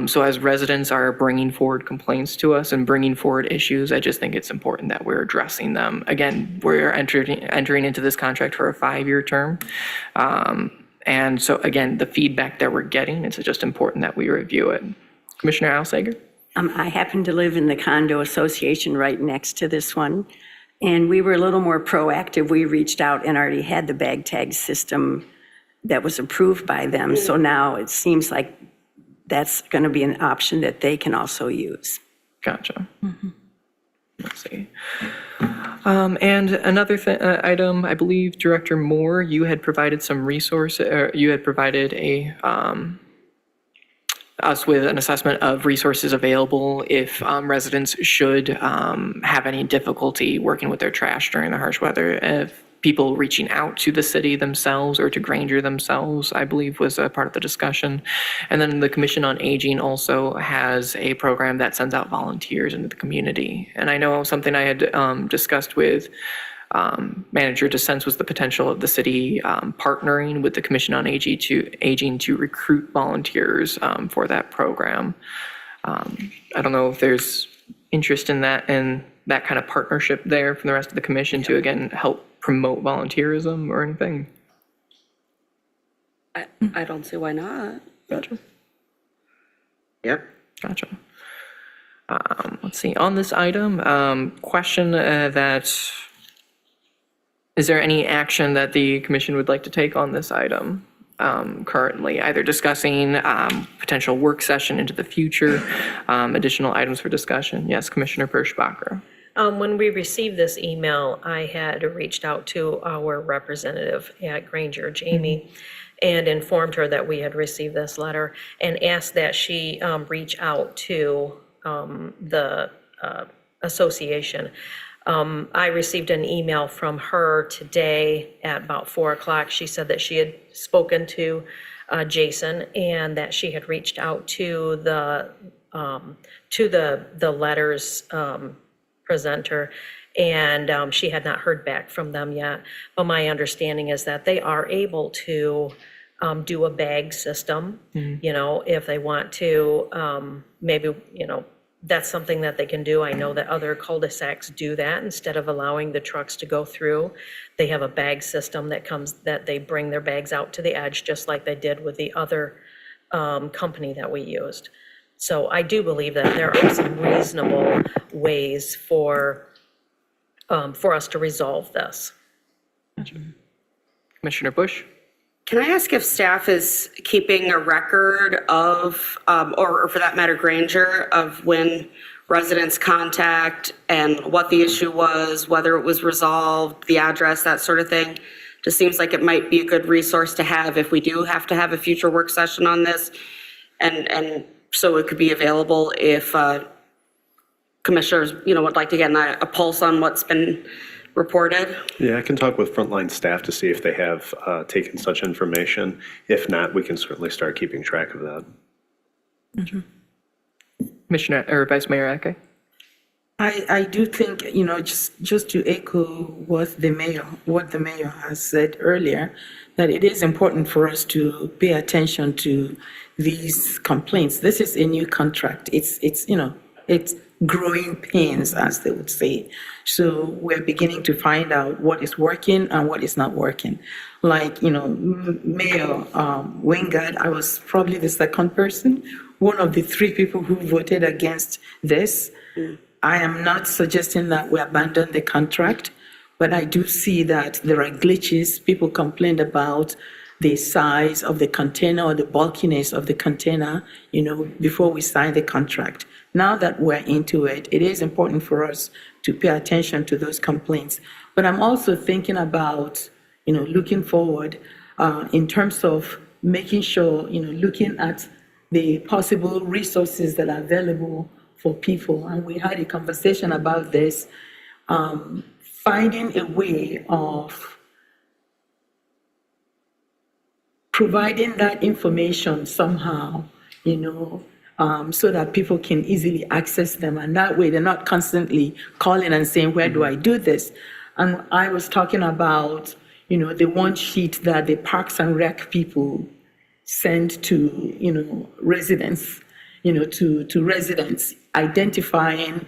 So as residents are bringing forward complaints to us and bringing forward issues, I just think it's important that we're addressing them. Again, we're entering into this contract for a 5-year term. And so again, the feedback that we're getting, it's just important that we review it. Commissioner Alsager? I happen to live in the condo association right next to this one, and we were a little more proactive. We reached out and already had the bag tag system that was approved by them. So now it seems like that's going to be an option that they can also use. Gotcha. Let's see. And another item, I believe Director Moore, you had provided some you had provided us with an assessment of resources available if residents should have any difficulty working with their trash during the harsh weather. If people reaching out to the city themselves or to Granger themselves, I believe was a part of the discussion. And then the Commission on Aging also has a program that sends out volunteers into the community. And I know something I had discussed with Manager DeSense was the potential of the city partnering with the Commission on Aging to recruit volunteers for that program. I don't know if there's interest in that kind of partnership there from the rest of the commission to, again, help promote volunteerism or anything. I don't see why not. Gotcha. Yep. Gotcha. Let's see, on this item, question is there any action that the commission would like to take on this item currently, either discussing potential work session into the future, additional items for discussion? Yes, Commissioner Perschbacher. When we received this email, I had reached out to our representative at Granger, Jamie, and informed her that we had received this letter and asked that she reach out to the association. I received an email from her today at about 4 o'clock. She said that she had spoken to Jason and that she had reached out to the letters presenter, and she had not heard back from them yet. But my understanding is that they are able to do a bag system, if they want to, maybe, that's something that they can do. I know that other cul-de-sacs do that. Instead of allowing the trucks to go through, they have a bag system that they bring their bags out to the edge, just like they did with the other company that we used. So I do believe that there are some reasonable ways for us to resolve this. Commissioner Bush? Can I ask if staff is keeping a record of, or for that matter, Granger, of when residents contact and what the issue was, whether it was resolved, the address, that sort of thing? Just seems like it might be a good resource to have if we do have to have a future work session on this. And so it could be available if commissioners, would like to get a pulse on what's been reported. Yeah, I can talk with frontline staff to see if they have taken such information. If not, we can certainly start keeping track of that. Commissioner or Vice Mayor Ake? I do think, just to echo what the mayor has said earlier, that it is important for us to pay attention to these complaints. This is a new contract. It's growing pains, as they would say. So we're beginning to find out what is working and what is not working. Like, Mayor Wingard, I was probably the second person one of the three people who voted against this. I am not suggesting that we abandon the contract, but I do see that there are glitches. People complained about the size of the container or the bulkiness of the container, before we signed the contract. Now that we're into it, it is important for us to pay attention to those complaints. But I'm also thinking about, looking forward in terms of making sure, looking at the possible resources that are available for people. And we had a conversation about this, finding a way of providing that information somehow, so that people can easily access them. And that way they're not constantly calling and saying, where do I do this? And I was talking about, the one sheet that the Parks and Rec people send to, residents, to residents, identifying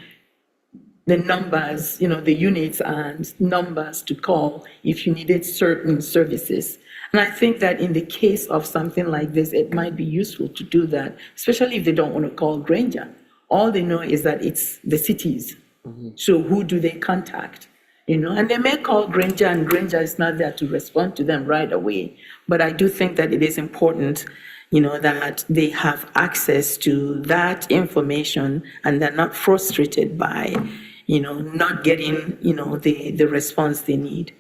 the numbers, the units and numbers to call if you needed certain services. And I think that in the case of something like this, it might be useful to do that, especially if they don't want to call Granger. All they know is that it's the cities. So who do they contact? And they may call Granger, and Granger is not there to respond to them right away. But I do think that it is important, that they have access to that information and they're not frustrated by, not getting, the response they need.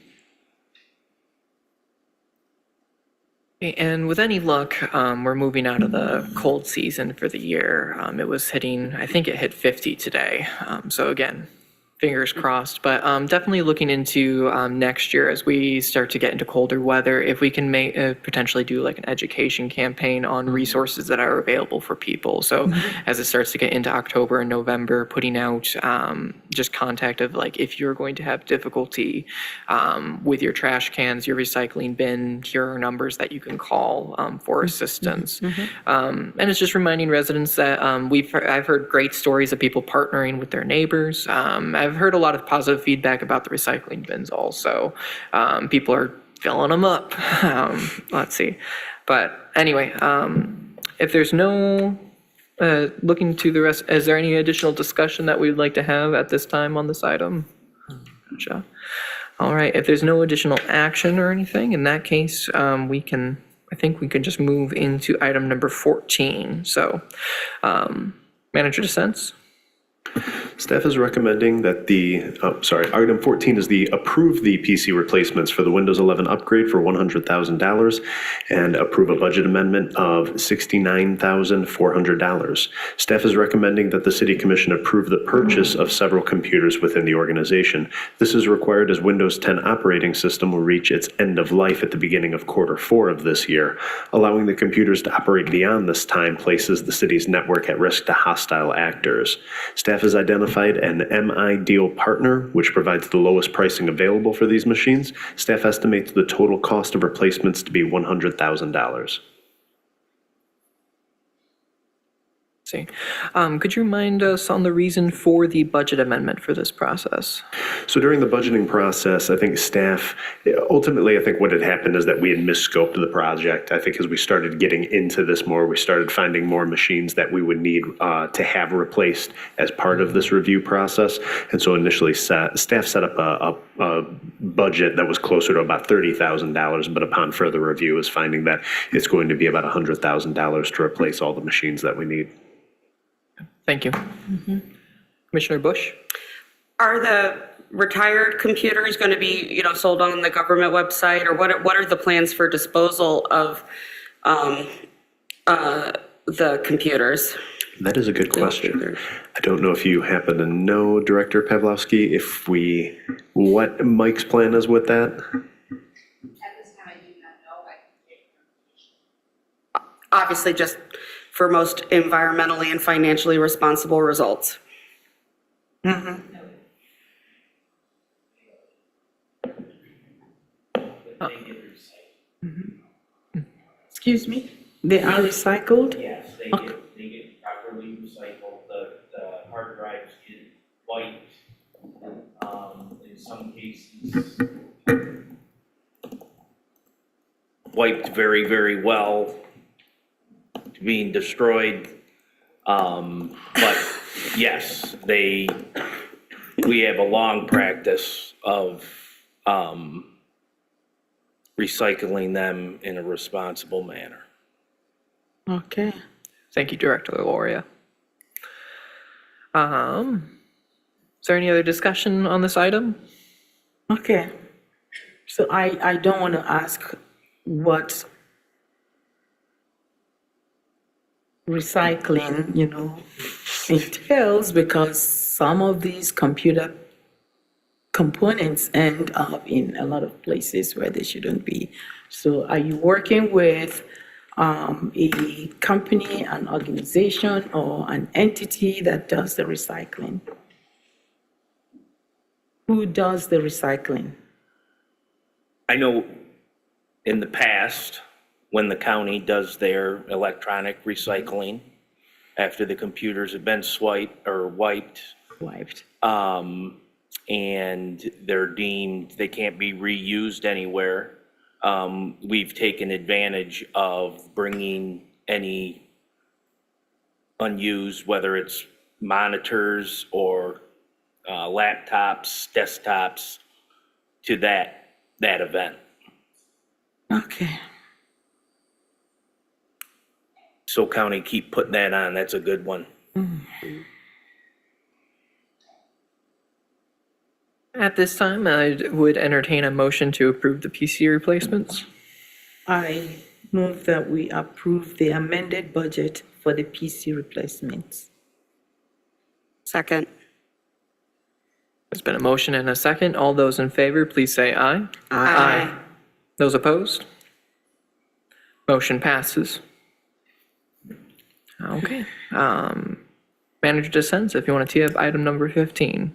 And with any luck, we're moving out of the cold season for the year. It was hitting, I think it hit 50 today. So again, fingers crossed, but definitely looking into next year as we start to get into colder weather, if we can potentially do like an education campaign on resources that are available for people. So as it starts to get into October and November, putting out just contact of like, if you're going to have difficulty with your trash cans, your recycling bin, here are numbers that you can call for assistance. And it's just reminding residents that I've heard great stories of people partnering with their neighbors. I've heard a lot of positive feedback about the recycling bins also. People are filling them up. Let's see. But anyway, if there's no, looking to the rest, is there any additional discussion that we'd like to have at this time on this item? Gotcha. All right, if there's no additional action or anything, in that case, I think we can just move into item number 14. So, Manager DeSense? Staff is recommending that item 14 is approve the PC replacements for the Windows 11 upgrade for $100,000 and approve a budget amendment of $69,400. Staff is recommending that the City Commission approve the purchase of several computers within the organization. This is required as Windows 10 operating system will reach its end of life at the beginning of Q4 of this year. Allowing the computers to operate beyond this time places the city's network at risk to hostile actors. Staff has identified an MI Deal partner, which provides the lowest pricing available for these machines. Staff estimates the total cost of replacements to be $100,000. See. Could you remind us on the reason for the budget amendment for this process? So during the budgeting process, I think staff, ultimately, I think what had happened is that we had misscoped the project. I think as we started getting into this more, we started finding more machines that we would need to have replaced as part of this review process. And so initially, staff set up a budget that was closer to about $30,000, but upon further review is finding that it's going to be about $100,000 to replace all the machines that we need. Thank you. Commissioner Bush? Are the retired computers going to be, sold on the government website, or what are the plans for disposal of the computers? That is a good question. I don't know if you happen to know, Director Pavlovsky, what Mike's plan is with that? At this time, I do not know. I can take information. Obviously, just for most environmentally and financially responsible results. Excuse me? They are recycled? Yes, they get properly recycled. The hard drives get wiped. In some cases, wiped very, very well to being destroyed. But yes, we have a long practice of recycling them in a responsible manner. Okay. Thank you, Director Lauria. Is there any other discussion on this item? Okay. So I don't want to ask what recycling, entails, because some of these computer components end up in a lot of places where they shouldn't be. So are you working with a company, an organization, or an entity that does the recycling? Who does the recycling? I know in the past, when the county does their electronic recycling, after the computers have been wiped, and they're deemed they can't be reused anywhere, we've taken advantage of bringing any unused, whether it's monitors or laptops, desktops, to that event. Okay. So county, keep putting that on, that's a good one. At this time, I would entertain a motion to approve the PC replacements. I move that we approve the amended budget for the PC replacements. Second. There's been a motion and a second. All those in favor, please say aye. Aye. Those opposed? Motion passes. Okay. Manager DeSenza, if you want to tee up item number 15.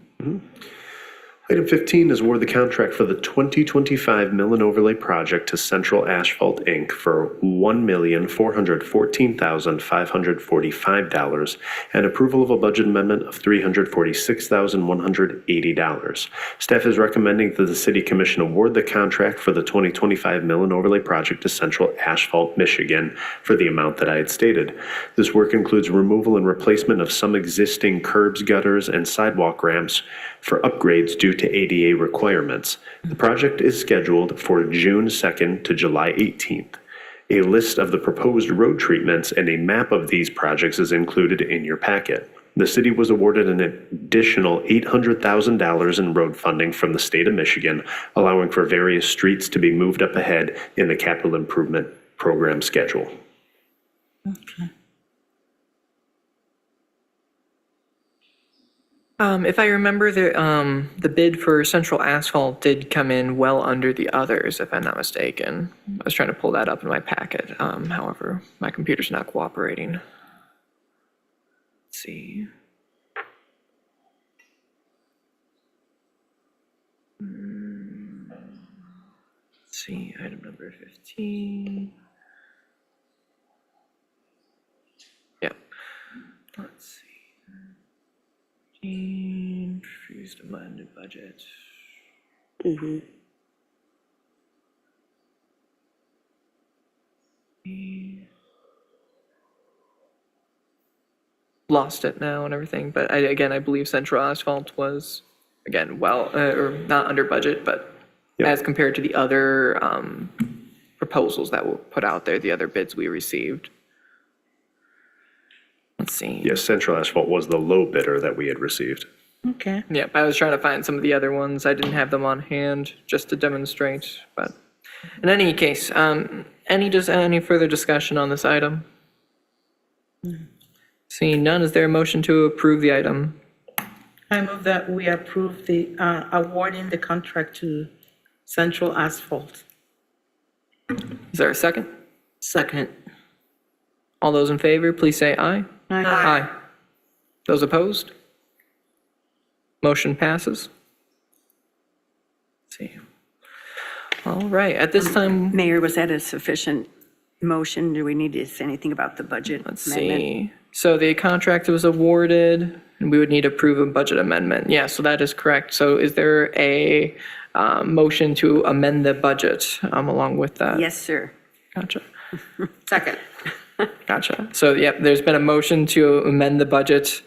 Item 15 is award the contract for the 2025 mill and overlay project to Central Asphalt, Inc. for $1,414,545 and approval of a budget amendment of $346,180. Staff is recommending that the City Commission award the contract for the 2025 mill and overlay project to Central Asphalt, Michigan for the amount that I had stated. This work includes removal and replacement of some existing curbs, gutters, and sidewalk ramps for upgrades due to ADA requirements. The project is scheduled for June 2nd to July 18th. A list of the proposed road treatments and a map of these projects is included in your packet. The city was awarded an additional $800,000 in road funding from the state of Michigan, allowing for various streets to be moved up ahead in the capital improvement program schedule. Okay. If I remember, the bid for Central Asphalt did come in well under the others, if I'm not mistaken. I was trying to pull that up in my packet. However, my computer's not cooperating. Let's see. Let's see, item number 15. Yep. Let's see. Refused amended budget. Lost it now and everything, but I believe Central Asphalt was, again, or not under budget, but as compared to the other proposals that were put out there, the other bids we received. Let's see. Yes, Central Asphalt was the low bidder that we had received. Okay. Yep, I was trying to find some of the other ones. I didn't have them on hand just to demonstrate, but in any case, any further discussion on this item? Seeing none, is there a motion to approve the item? I move that we approve the awarding the contract to Central Asphalt. Is there a second? Second. All those in favor, please say aye. Aye. Those opposed? Motion passes. Let's see. All right, at this time, Mayor, was that a sufficient motion? Do we need to say anything about the budget let's amendment? see. So the contract was awarded, and we would need to approve a budget amendment. Yeah, so that is correct. So is there a motion to amend the budget along with that? Yes, sir. Gotcha. Second. Gotcha. So, yep, there's been a motion to amend the budget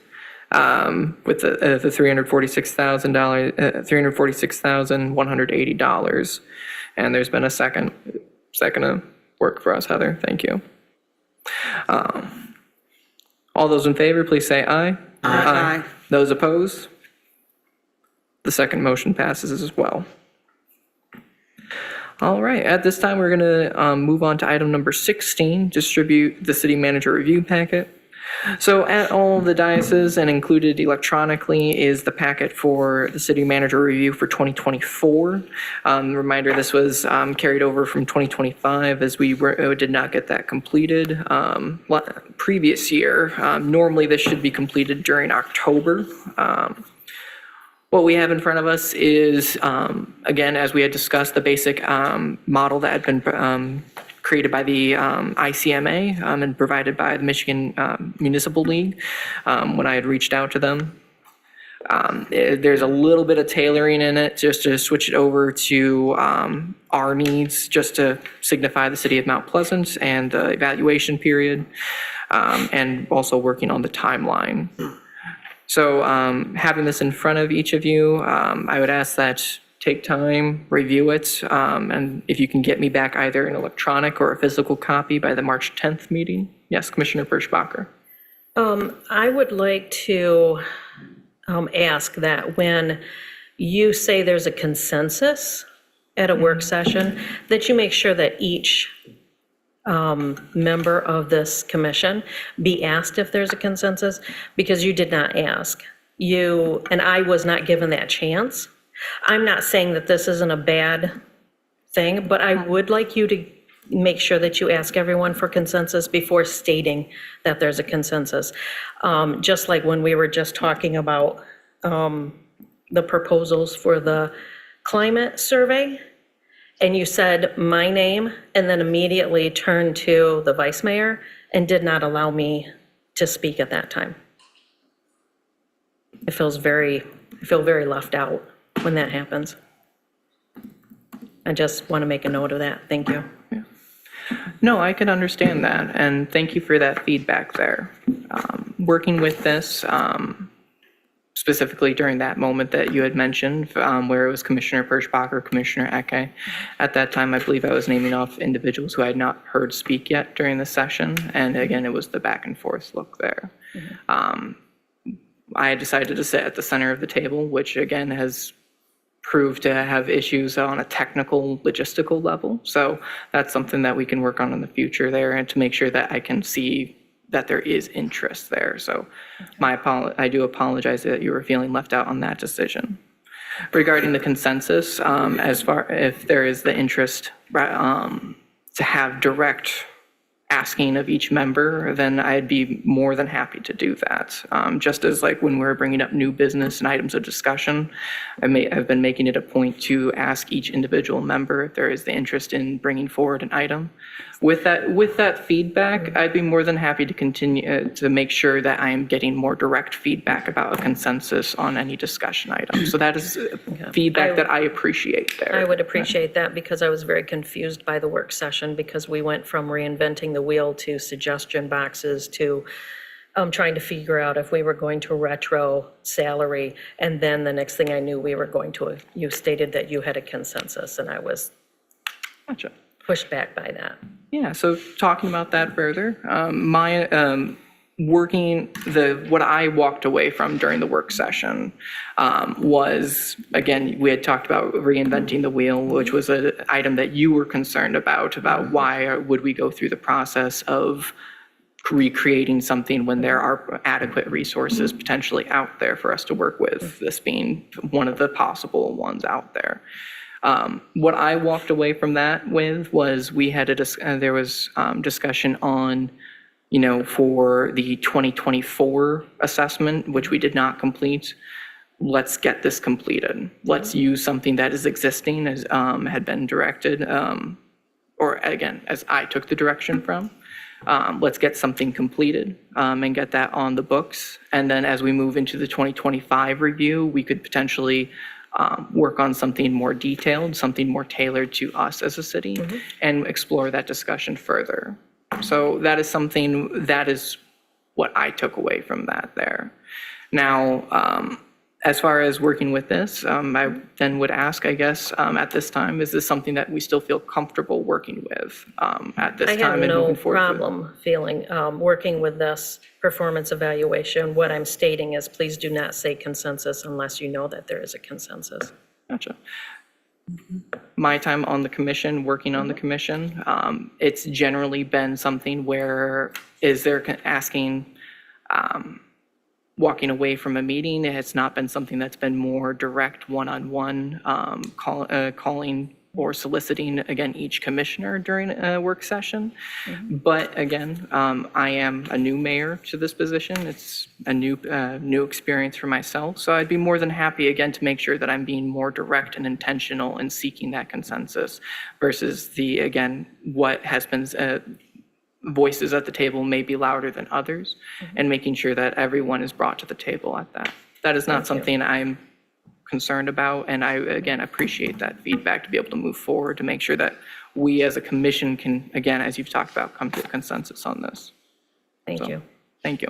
with the $346,000, $346,180. And there's been a second of work for us, Heather. Thank you. All those in favor, please say aye. Aye. Those opposed? The second motion passes as well. All right, at this time, we're going to move on to item number 16, distribute the city manager review packet. So at all the dioceses and included electronically is the packet for the city manager review for 2024. Reminder, this was carried over from 2025 as we did not get that completed previous year. Normally, this should be completed during October. What we have in front of us is, again, as we had discussed, the basic model that had been created by the ICMA and provided by the Michigan Municipal League when I had reached out to them. There's a little bit of tailoring in it just to switch it over to our needs, just to signify the city of Mount Pleasant and the evaluation period, and also working on the timeline. So having this in front of each of you, I would ask that take time, review it, and if you can get me back either an electronic or a physical copy by the March 10th meeting. Yes, Commissioner Perschbacher. I would like to ask that when you say there's a consensus at a work session, that you make sure that each member of this commission be asked if there's a consensus, because you did not ask. You, and I was not given that chance. I'm not saying that this isn't a bad thing, but I would like you to make sure that you ask everyone for consensus before stating that there's a consensus. Just like when we were just talking about the proposals for the climate survey, and you said my name, and then immediately turned to the vice mayor and did not allow me to speak at that time. I feel very left out when that happens. I just want to make a note of that. Thank you. No, I can understand that, and thank you for that feedback there. Working with this, specifically during that moment that you had mentioned, where it was Commissioner Perschbacher, Commissioner Eke. At that time, I believe I was naming off individuals who I had not heard speak yet during the session, and again, it was the back and forth look there. I decided to sit at the center of the table, which again has proved to have issues on a technical, logistical level. So that's something that we can work on in the future there, and to make sure that I can see that there is interest there. So I do apologize that you were feeling left out on that decision. Regarding the consensus, as far if there is the interest to have direct asking of each member, then I'd be more than happy to do that. Just as like when we're bringing up new business and items of discussion, I've been making it a point to ask each individual member if there is the interest in bringing forward an item. With that feedback, I'd be more than happy to continue to make sure that I am getting more direct feedback about a consensus on any discussion item. So that is feedback that I appreciate there. I would appreciate that, because I was very confused by the work session, because we went from reinventing the wheel to suggestion boxes to trying to figure out if we were going to retro salary. And then the next thing I knew, we were going to, you stated that you had a consensus, and I was Gotcha. pushed back by that. Yeah, so talking about that further, what I walked away from during the work session was, again, we had talked about reinventing the wheel, which was an item that you were concerned about why would we go through the process of recreating something when there are adequate resources potentially out there for us to work with, this being one of the possible ones out there. What I walked away from that with was there was discussion on, for the 2024 assessment, which we did not complete. Let's get this completed. Let's use something that is existing, as had been directed, or again, as I took the direction from. Let's get something completed and get that on the books. And then as we move into the 2025 review, we could potentially work on something more detailed, something more tailored to us as a city, and explore that discussion further. So that is something, that is what I took away from that there. Now, as far as working with this, I then would ask, I guess, at this time, is this something that we still feel comfortable working with at this I have time and no moving forward? problem feeling, working with this performance evaluation. What I'm stating is, please do not say consensus unless you know that there is a consensus. Gotcha. My time on the commission, working on the commission, it's generally been something where is there asking, walking away from a meeting. It's not been something that's been more direct one-on-one, calling or soliciting, again, each commissioner during a work session. But again, I am a new mayor to this position. It's a new experience for myself. So I'd be more than happy, again, to make sure that I'm being more direct and intentional in seeking that consensus versus the, again, what has been voices at the table may be louder than others, and making sure that everyone is brought to the table at that. That is not something I'm concerned about, and I, again, appreciate that feedback to be able to move forward, to make sure that we as a commission can, again, as you've talked about, come to a consensus on this. Thank you. Thank you.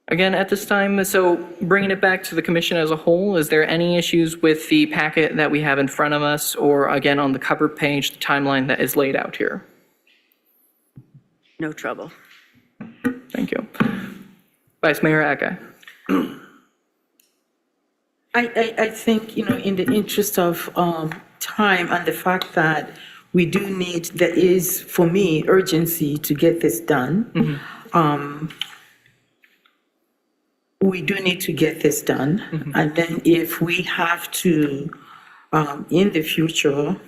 Again, at this time, so bringing it back to the commission as a whole, is there any issues with the packet that we have in front of us, or again, on the cover page, the timeline that is laid out here? No trouble. Thank you. Vice Mayor Eke. I think, in the interest of time and the fact that we do need, there is, for me, urgency to get this done. We do need to get this done. And then if we have to, in the future,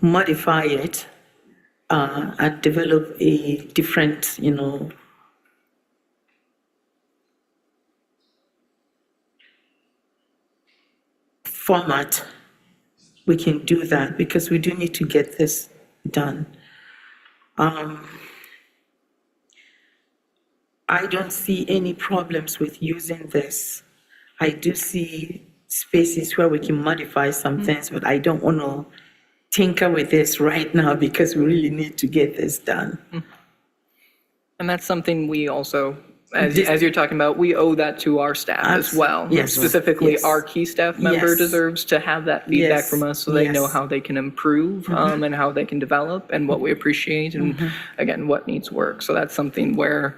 modify it and develop a different, format, we can do that because we do need to get this done. I don't see any problems with using this. I do see spaces where we can modify some things, but I don't want to tinker with this right now because we really need to get this done. And that's something we also, as you're talking about, we owe that to our staff as well. Yes. Specifically, Yes. our key staff member Yes. deserves to have that feedback Yes. from us so they know Yes. how they can improve and how they can develop and what we appreciate and, again, what needs work. So that's something where,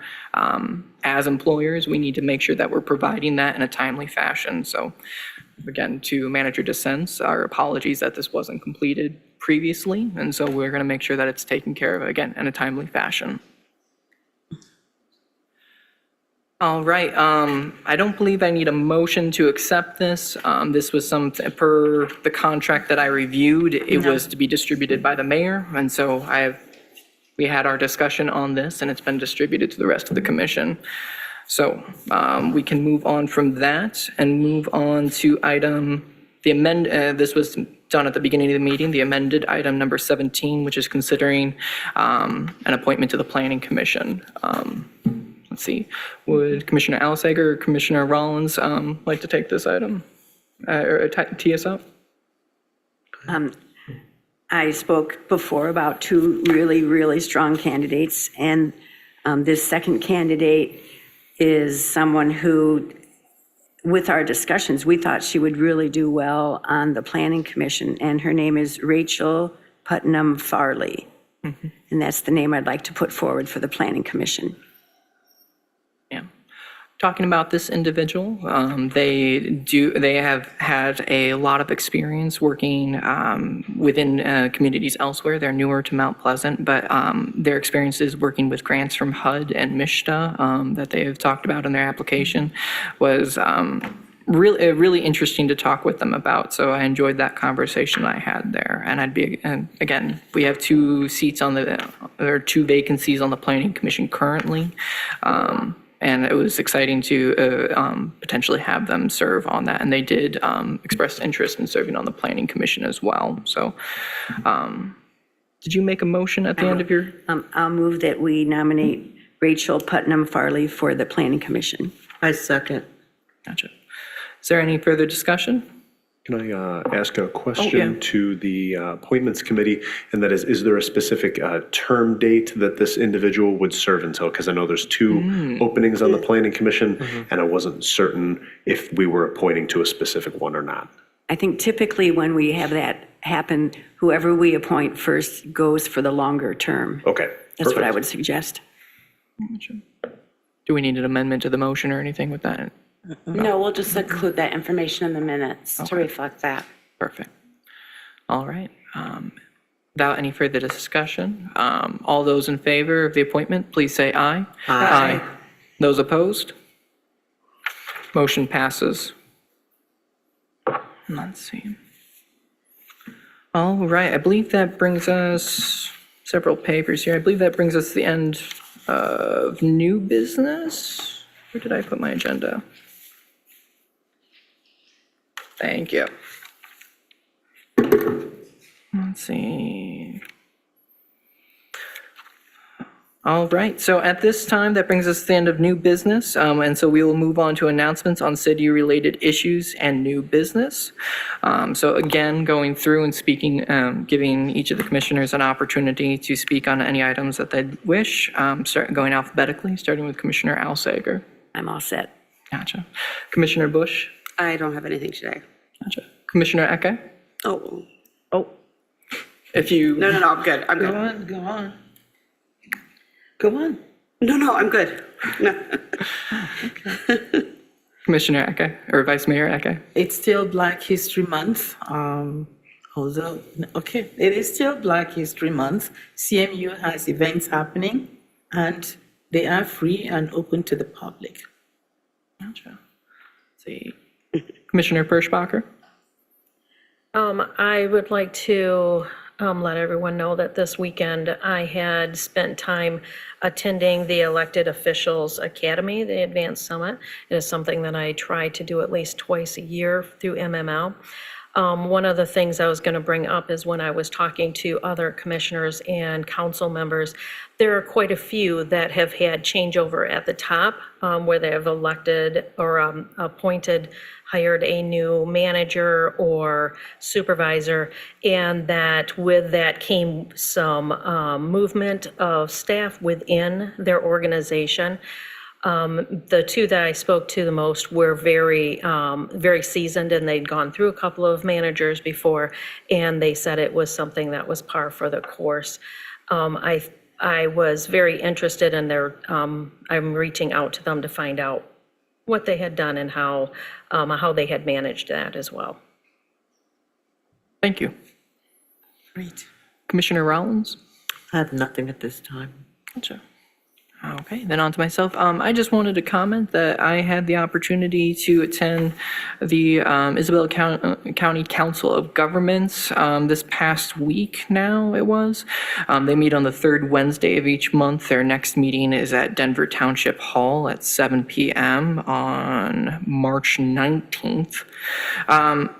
as employers, we need to make sure that we're providing that in a timely fashion. So again, to Manager DeSense, our apologies that this wasn't completed previously. And so we're going to make sure that it's taken care of, again, in a timely fashion. All right, I don't believe I need a motion to accept this. This was per the contract that I reviewed, it was to be distributed by the mayor, and so we had our discussion on this, and it's been distributed to the rest of the commission. So we can move on from that and move on to this was done at the beginning of the meeting, the amended item number 17, which is considering an appointment to the Planning Commission. Let's see, would Commissioner Alisager or Commissioner Rollins like to take this item or tee us up? I spoke before about two really, really strong candidates, and this second candidate is someone who, with our discussions, we thought she would really do well on the Planning Commission, and her name is Rachel Putnam Farley. And that's the name I'd like to put forward for the Planning Commission. Talking about this individual, they have had a lot of experience working within communities elsewhere. They're newer to Mount Pleasant, but their experiences working with grants from HUD and MISHDA that they have talked about in their application was really interesting to talk with them about. So I enjoyed that conversation I had there. And again, we have two vacancies on the Planning Commission currently. And it was exciting to potentially have them serve on that. And they did express interest in serving on the Planning Commission as well. So did you make a motion at the end of your? I'll move that we nominate Rachel Putnam Farley for the Planning Commission. I second. Gotcha. Is there any further discussion? Can I ask a question to the Appointments Committee? And that is there a specific term date that this individual would serve until? Because I know there's two openings on the Planning Commission, and I wasn't certain if we were appointing to a specific one or not. I think typically when we have that happen, whoever we appoint first goes for the longer term. Okay. That's what I perfect. would suggest. Do we need an amendment to the motion or anything with that? No, we'll just include that information in the minutes to reflect that. Perfect. All right. Without any further discussion, all those in favor of the appointment, please say aye. Aye. Those opposed? Motion passes. Let's see. All right, I believe that brings us several papers here. I believe that brings us to the end of new business. Where did I put my agenda? Thank you. Let's see. All right, so at this time, that brings us to the end of new business, and so we will move on to announcements on city-related issues and new business. So again, going through and speaking, giving each of the commissioners an opportunity to speak on any items that they'd wish, going alphabetically, starting with Commissioner Alsager. I'm all set. Gotcha. Commissioner Bush? I don't have anything today. Gotcha. Commissioner Eke? Oh, If you... no, I'm good. I'm Go good. on, go on. Go on. No, I'm good. No. Commissioner Eke, or Vice Mayor Eke? It's still Black History Month, although, okay, it is still Black History Month. CMU has events happening, and they are free and open to the public. Gotcha. Let's see. Commissioner Perschbacher? I would like to let everyone know that this weekend I had spent time attending the Elected Officials Academy, the Advanced Summit. It is something that I try to do at least twice a year through MML. One of the things I was going to bring up is when I was talking to other commissioners and council members, there are quite a few that have had changeover at the top where they have elected or appointed, hired a new manager or supervisor, and that with that came some movement of staff within their organization. The two that I spoke to the most were very seasoned, and they'd gone through a couple of managers before, and they said it was something that was par for the course. I was very interested in their, I'm reaching out to them to find out what they had done and how they had managed that as well. Thank you. Great. Commissioner Rollins? I have nothing at this time. Gotcha. Okay, then on to myself. I just wanted to comment that I had the opportunity to attend the Isabella County Council of Governments this past week now, it was. They meet on the third Wednesday of each month. Their next meeting is at Denver Township Hall at 7 p.m. on March 19th.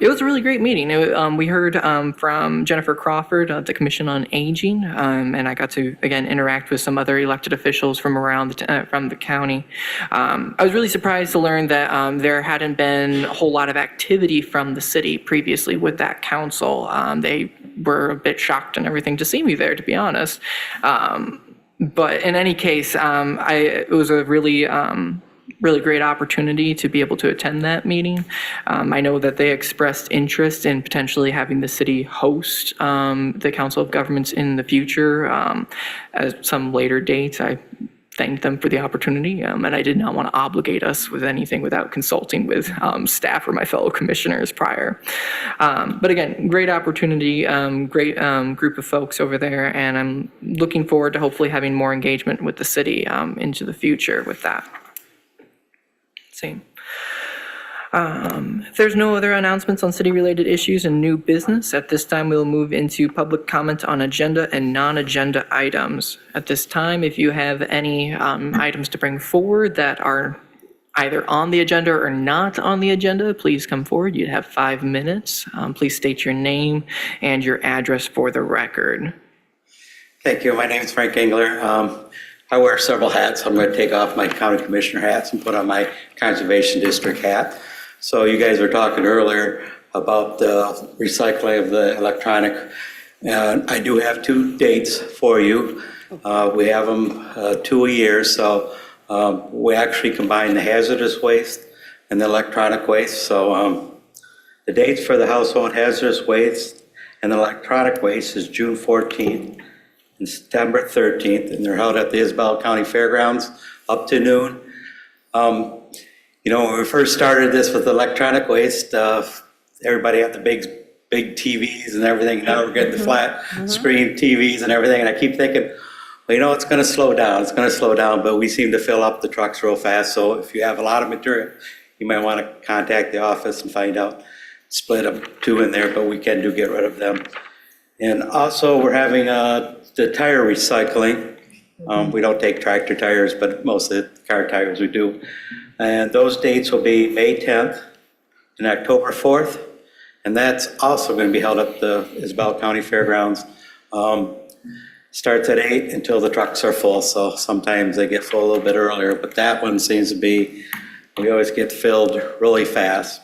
It was a really great meeting. We heard from Jennifer Crawford at the Commission on Aging, and I got to, again, interact with some other elected officials from around from the county. I was really surprised to learn that there hadn't been a whole lot of activity from the city previously with that council. They were a bit shocked and everything to see me there, to be honest. But in any case, it was a really great opportunity to be able to attend that meeting. I know that they expressed interest in potentially having the city host the Council of Governments in the future at some later dates. I thanked them for the opportunity, and I did not want to obligate us with anything without consulting with staff or my fellow commissioners prior. But again, great opportunity, great group of folks over there, and I'm looking forward to hopefully having more engagement with the city into the future with that. Same. If there's no other announcements on city-related issues and new business, at this time we'll move into public comment on agenda and non-agenda items. At this time, if you have any items to bring forward that are either on the agenda or not on the agenda, please come forward. You have 5 minutes. Please state your name and your address for the record. Thank you. My name is Frank Engler. I wear several hats. I'm going to take off my county commissioner hats and put on my conservation district hat. So you guys were talking earlier about the recycling of the electronic. And I do have 2 dates for you. We have them 2 a year, so we actually combine the hazardous waste and the electronic waste. So the dates for the household hazardous waste and the electronic waste is June 14th and September 13th, and they're held at the Isabella County Fairgrounds up to noon. You know, when we first started this with electronic waste, everybody had the big TVs and everything. Now we're getting the flat screen TVs and everything, and I keep thinking, well, you know, it's going to slow down. It's going to slow down, but we seem to fill up the trucks real fast. So if you have a lot of material, you might want to contact the office and find out, split up 2 in there, but we can get rid of them. And also, we're having the tire recycling. We don't take tractor tires, but most of the car tires we do. And those dates will be May 10th and October 4th. And that's also going to be held at the Isabella County Fairgrounds. Starts at 8 until the trucks are full, so sometimes they get full a little bit earlier, but that one seems to be, we always get filled really fast.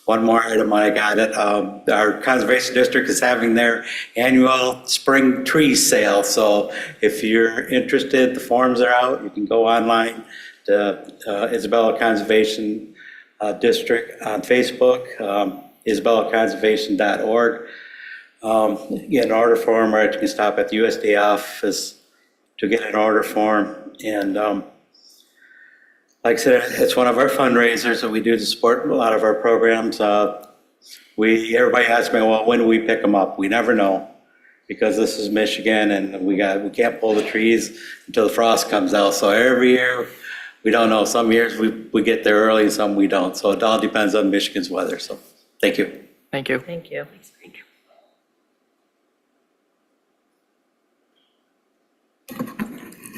One more item I got it, our Conservation District is having their annual spring tree sale, so if you're interested, the forms are out, you can go online to Isabella Conservation District on Facebook, isabellaconservation.org. Get an order form, or you can stop at the USDA office to get an order form. And like I said, it's one of our fundraisers that we do to support a lot of our programs. Everybody asks me, well, when do we pick them up? We never know, because this is Michigan and we can't pull the trees until the frost comes out. So every year, we don't know. Some years we get there early, some we don't. So it all depends on Michigan's weather. So thank you. Thank you. Thank you.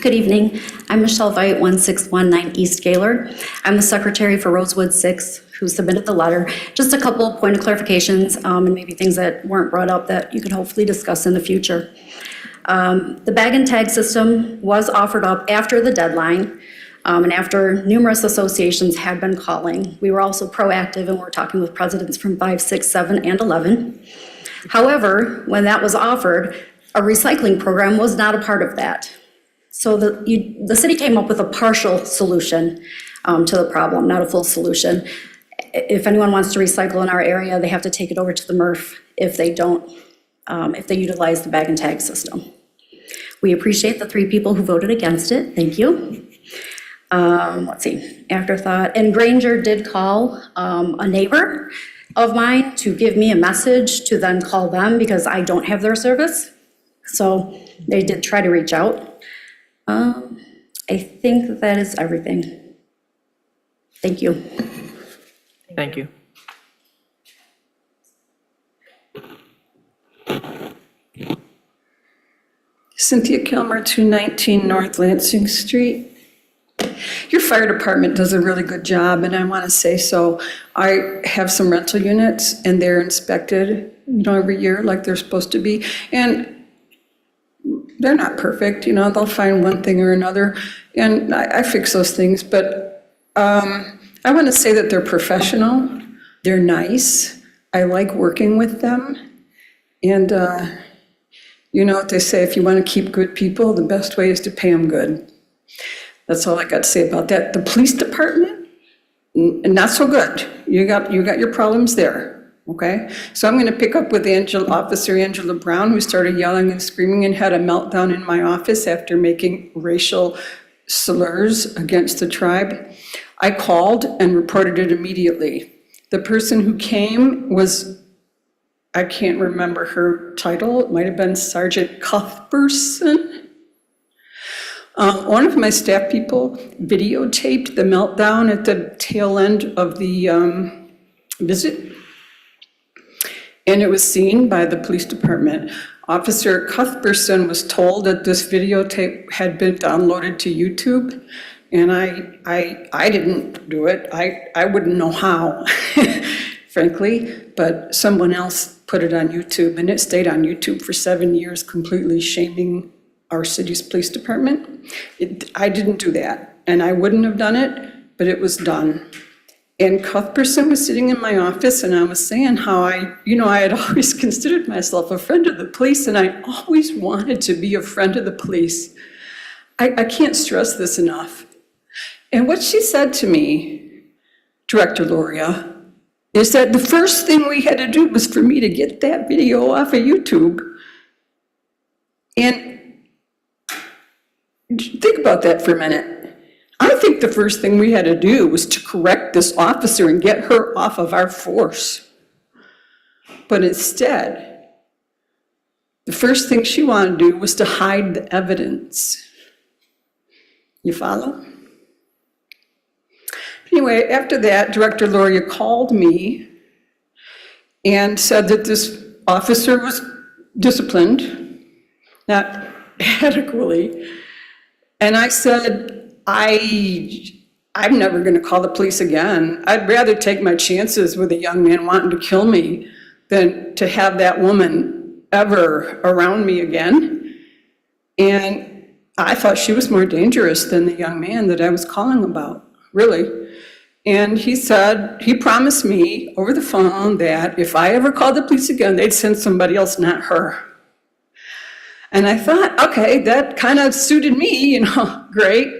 Good evening. I'm Michelle Veit, 1619 East Gaylord. I'm the secretary for Rosewood 6, who submitted the letter. Just a couple point of clarifications and maybe things that weren't brought up that you could hopefully discuss in the future. The bag and tag system was offered up after the deadline and after numerous associations had been calling. We were also proactive and we're talking with presidents from 5, 6, 7, and 11. However, when that was offered, a recycling program was not a part of that. So the city came up with a partial solution to the problem, not a full solution. If anyone wants to recycle in our area, they have to take it over to the MRF if they don't, if they utilize the bag and tag system. We appreciate the 3 people who voted against it. Thank you. Let's see, afterthought. And Granger did call a neighbor of mine to give me a message to then call them because I don't have their service. So they did try to reach out. I think that is everything. Thank you. Thank you. Cynthia Kilmer, 219 North Lansing Street. Your fire department does a really good job, and I want to say so. I have some rental units, and they're inspected, every year like they're supposed to be. And they're not perfect, they'll find one thing or another, and I fix those things, but I want to say that they're professional, they're nice, I like working with them, and you know what they say, if you want to keep good people, the best way is to pay them good. That's all I got to say about that. The police department, not so good. You got your problems there. Okay, so I'm going to pick up with Officer Angela Brown, who started yelling and screaming and had a meltdown in my office after making racial slurs against the tribe. I called and reported it immediately. The person who came was, I can't remember her title, it might have been Sergeant Cuthbertson. One of my staff people videotaped the meltdown at the tail end of the visit. And it was seen by the police department. Officer Cuthbertson was told that this videotape had been downloaded to YouTube, and I didn't do it. I wouldn't know how, frankly, but someone else put it on YouTube, and it stayed on YouTube for 7 years, completely shaming our city's police department. I didn't do that, and I wouldn't have done it, but it was done. And Cuthbertson was sitting in my office, and I was saying how I had always considered myself a friend of the police, and I always wanted to be a friend of the police. I can't stress this enough. And what she said to me, Director Loria, is that the first thing we had to do was for me to get that video off of YouTube. And think about that for a minute. I think the first thing we had to do was to correct this officer and get her off of our force. But instead, the first thing she wanted to do was to hide the evidence. You follow? Anyway, after that, Director Loria called me and said that this officer was disciplined, not adequately. And I said, I'm never going to call the police again. I'd rather take my chances with a young man wanting to kill me than to have that woman ever around me again. And I thought she was more dangerous than the young man that I was calling about, really. And he promised me over the phone that if I ever called the police again, they'd send somebody else, not her. And I thought, okay, that kind of suited me, great.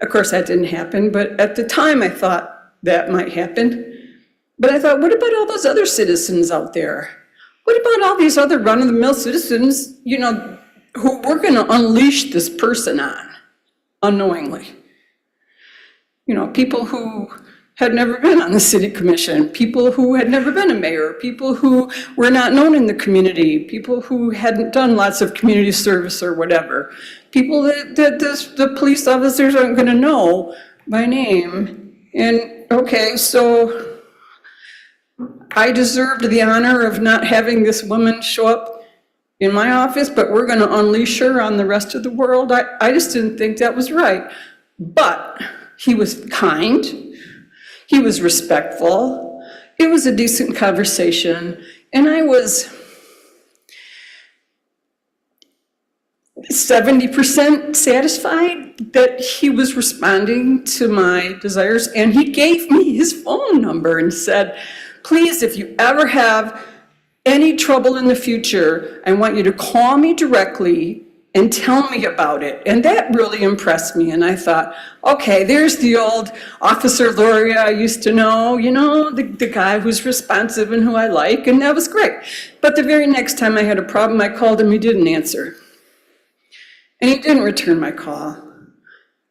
Of course, that didn't happen, but at the time I thought that might happen. But I thought, what about all those other citizens out there? What about all these other run-of-the-mill citizens, who we're going to unleash this person on, unknowingly? People who had never been on the city commission, people who had never been a mayor, people who were not known in the community, people who hadn't done lots of community service or whatever, people that the police officers aren't going to know by name. And okay, so I deserved the honor of not having this woman show up in my office, but we're going to unleash her on the rest of the world. I just didn't think that was right. But he was kind. He was respectful. It was a decent conversation. And I was 70% satisfied that he was responding to my desires. And he gave me his phone number and said, please, if you ever have any trouble in the future, I want you to call me directly and tell me about it. And that really impressed me. And I thought, okay, there's the old Officer Loria I used to know, the guy who's responsive and who I like, and that was great. But the very next time I had a problem, I called him, he didn't answer. And he didn't return my call.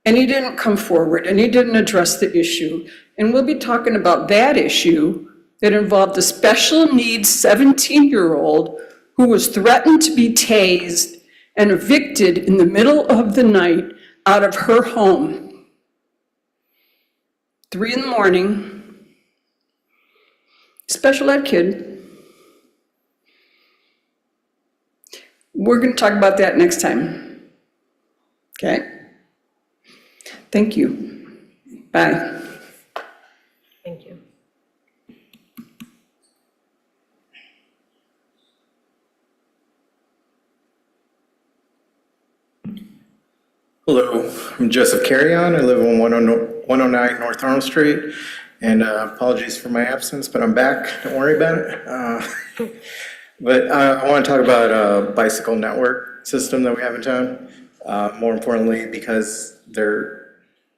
And he didn't come forward, and he didn't address the issue. And we'll be talking about that issue that involved a special needs 17-year-old who was threatened to be tased and evicted in the middle of the night out of her home. 3 a.m, special ed kid. We're going to talk about that next time. Okay? Thank you. Bye. Thank you. Hello, I'm Joseph Carrion. I live on 109 North Arnold Street, and apologies for my absence, but I'm back. Don't worry about it. But I want to talk about a bicycle network system that we have in town. More importantly, because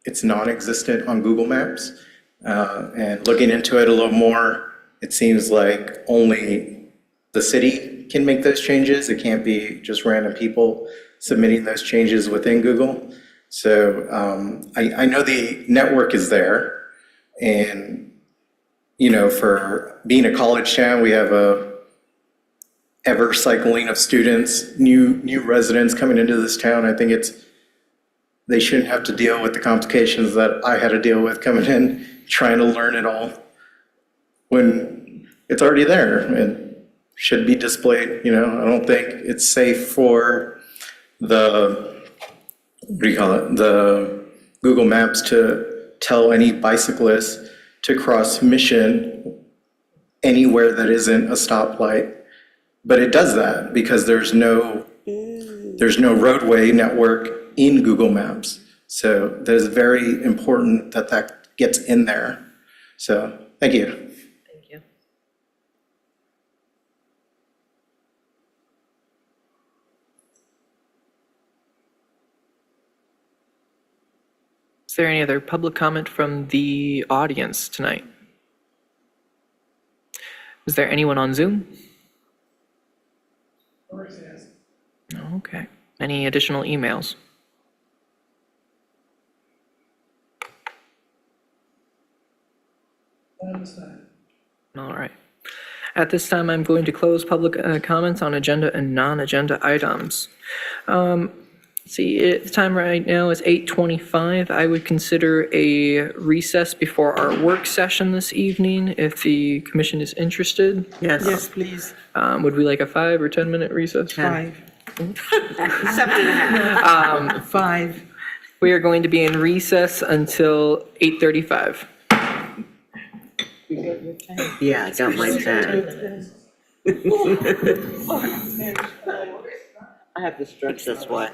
it's non-existent on Google Maps. And looking into it a little more, it seems like only the city can make those changes. It can't be just random people submitting those changes within Google. So I know the network is there, and for being a college town, we have a ever cycling of students, new residents coming into this town. I think they shouldn't have to deal with the complications that I had to deal with coming in, trying to learn it all when it's already there and should be displayed. I don't think it's safe for the Google Maps to tell any bicyclist to cross Mission anywhere that isn't a stoplight. But it does that because there's no roadway network in Google Maps. So that is very important that gets in there. So, thank you. Thank you. Is there any other public comment from the audience tonight? Is there anyone on Zoom? Okay. Any additional emails? All right. At this time, I'm going to close public comments on agenda and non-agenda items. The time right now is 8:25. I would consider a recess before our work session this evening, if the commission is interested. Yes, please. Would we like a 5 or 10-minute recess? 5. 7.5. 5. We are going to be in recess until 8:35. Yeah, I got my pen. I have to stretch this way.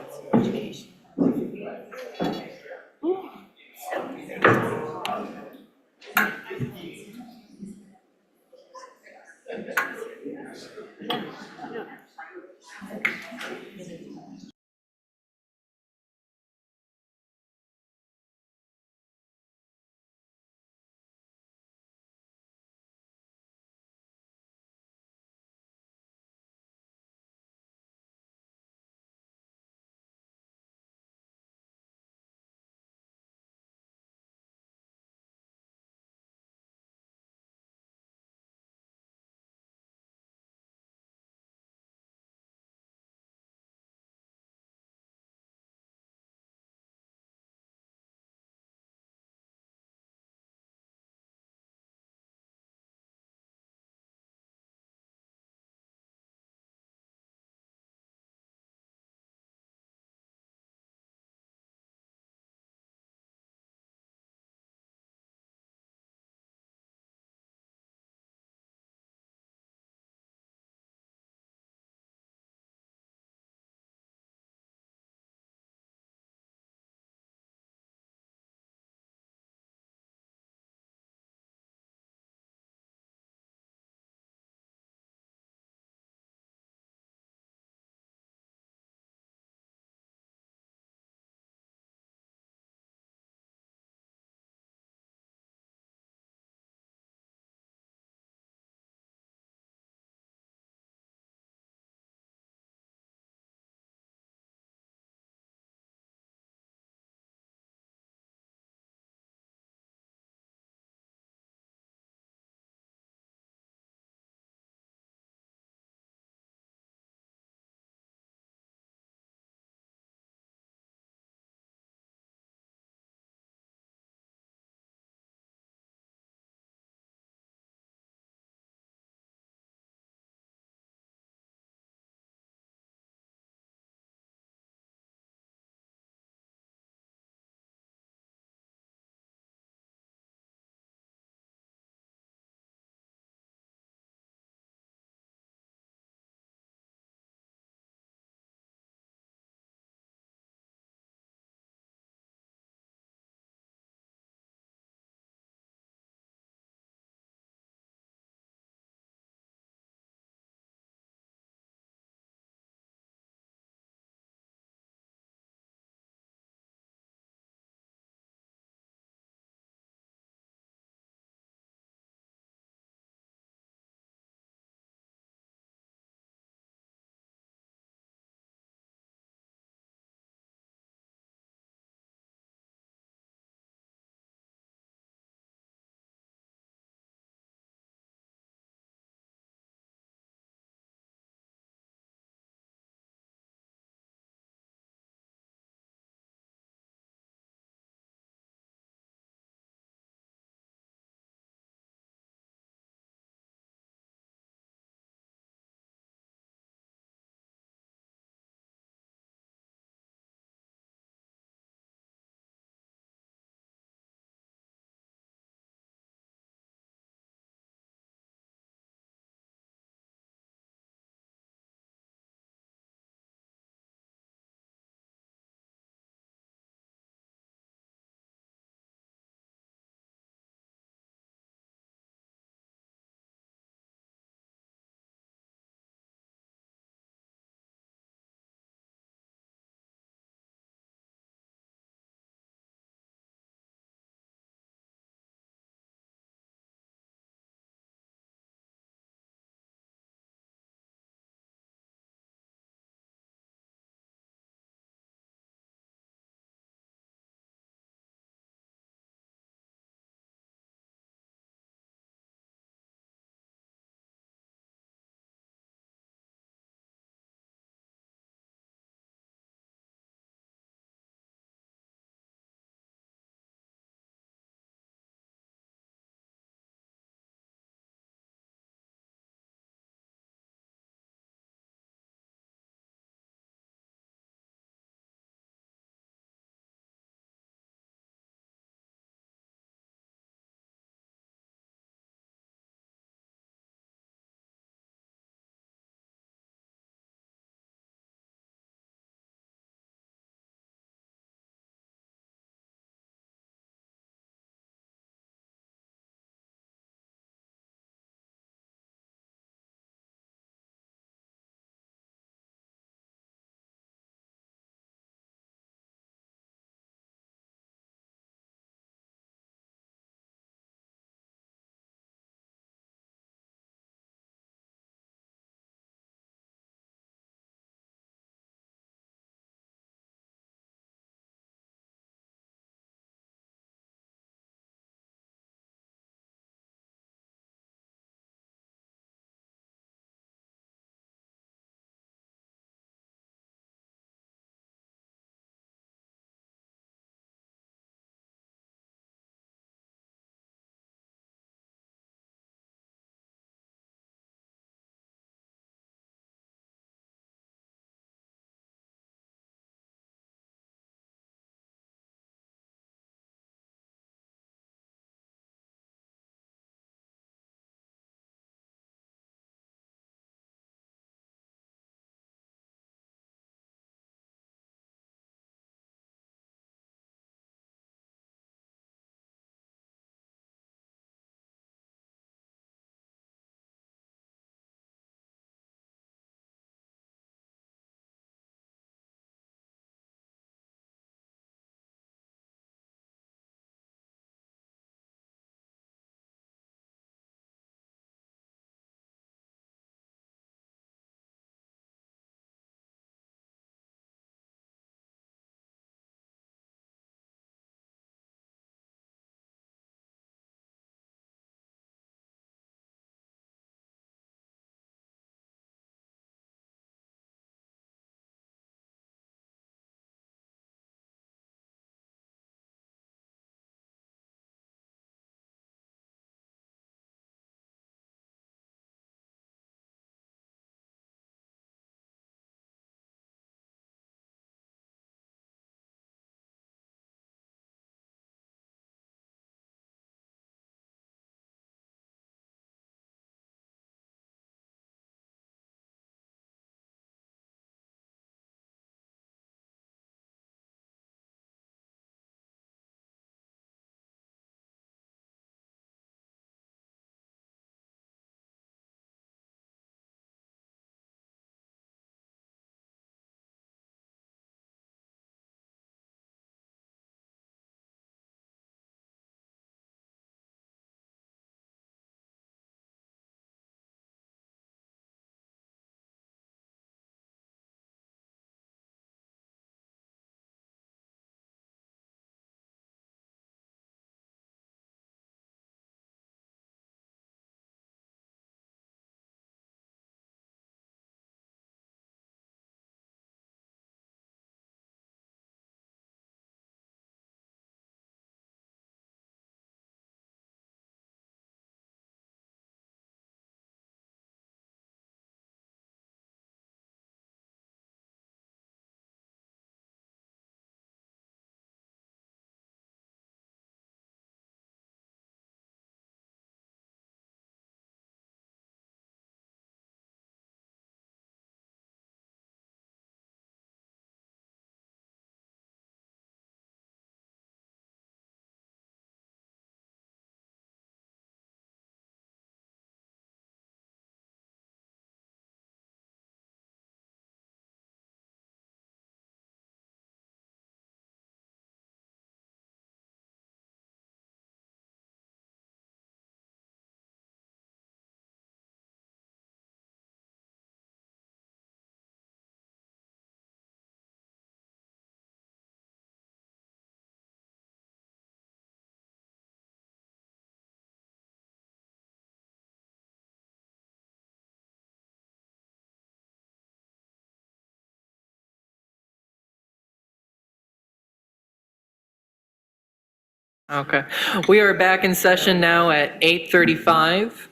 Okay. We are back in session now at 8:35.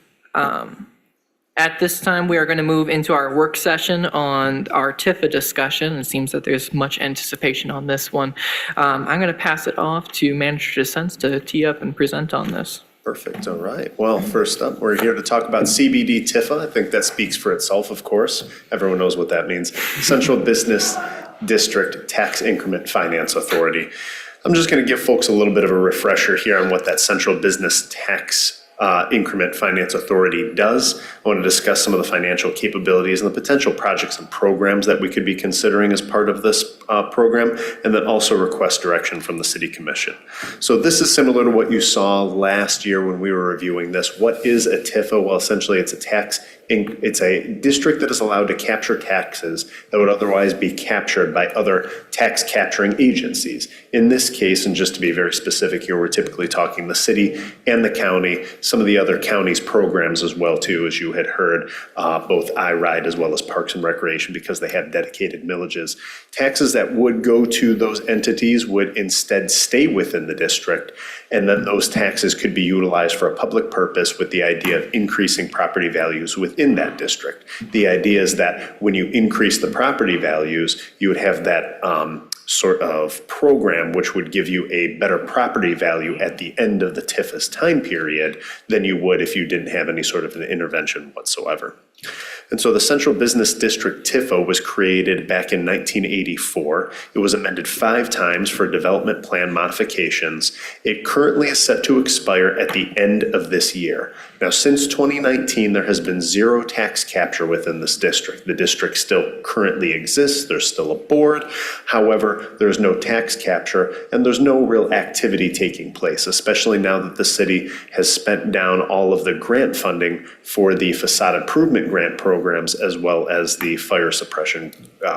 At this time, we are going to move into our work session on our TIFA discussion. It seems that there's much anticipation on this one. I'm going to pass it off to Manager DeSense to tee up and present on this. Perfect, all right. Well, first up, we're here to talk about CBD TIFA. I think that speaks for itself, of course. Everyone knows what that means. Central Business District Tax Increment Finance Authority. I'm just going to give folks a little bit of a refresher here on what that Central Business Tax Increment Finance Authority does. I want to discuss some of the financial capabilities and the potential projects and programs that we could be considering as part of this program, and then also request direction from the City Commission. So this is similar to what you saw last year when we were reviewing this. What is a TIFA? Well, essentially it's a district that is allowed to capture taxes that would otherwise be captured by other tax capturing agencies. In this case, and just to be very specific here, we're typically talking the city and the county, some of the other counties' programs as well too, as you had heard, both IRIDE as well as Parks and Recreation, because they have dedicated millages. Taxes that would go to those entities would instead stay within the district, and then those taxes could be utilized for a public purpose with the idea of increasing property values within that district. The idea is that when you increase the property values, you would have that sort of program which would give you a better property value at the end of the TIFA's time period than you would if you didn't have any sort of an intervention whatsoever. And so the Central Business District TIFA was created back in 1984. It was amended 5 times for development plan modifications. It currently is set to expire at the end of this year. Now, since 2019, there has been 0 tax capture within this district. The district still currently exists. There's still a board. However, there's no tax capture and there's no real activity taking place, especially now that the city has spent down all of the grant funding for the facade improvement grant programs as well as the fire suppression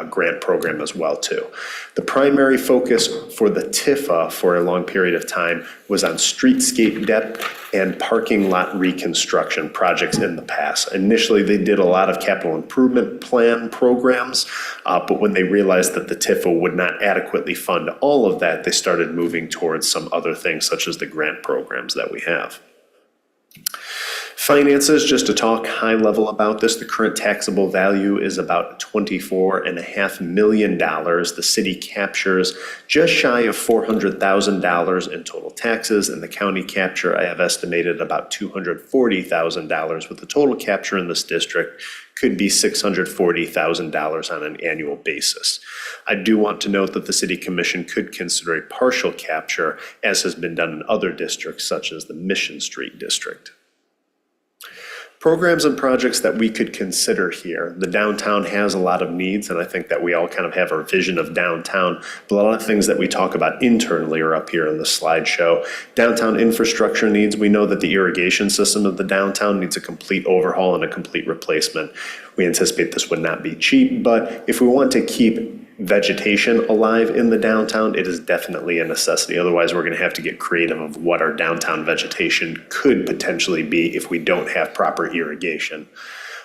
grant program as well too. The primary focus for the TIFA for a long period of time was on streetscape depth and parking lot reconstruction projects in the past. Initially, they did a lot of capital improvement plan programs, but when they realized that the TIFA would not adequately fund all of that, they started moving towards some other things such as the grant programs that we have. Finances, just to talk high level about this, the current taxable value is about $24.5 million. The city captures just shy of $400,000 in total taxes, and the county capture, I have estimated about $240,000, with the total capture in this district could be $640,000 on an annual basis. I do want to note that the City Commission could consider a partial capture, as has been done in other districts, such as the Mission Street District. Programs and projects that we could consider here. The downtown has a lot of needs, and I think that we all kind of have our vision of downtown, but a lot of things that we talk about internally are up here in the slideshow. Downtown infrastructure needs, we know that the irrigation system of the downtown needs a complete overhaul and a complete replacement. We anticipate this would not be cheap, but if we want to keep vegetation alive in the downtown, it is definitely a necessity. Otherwise, we're going to have to get creative of what our downtown vegetation could potentially be if we don't have proper irrigation.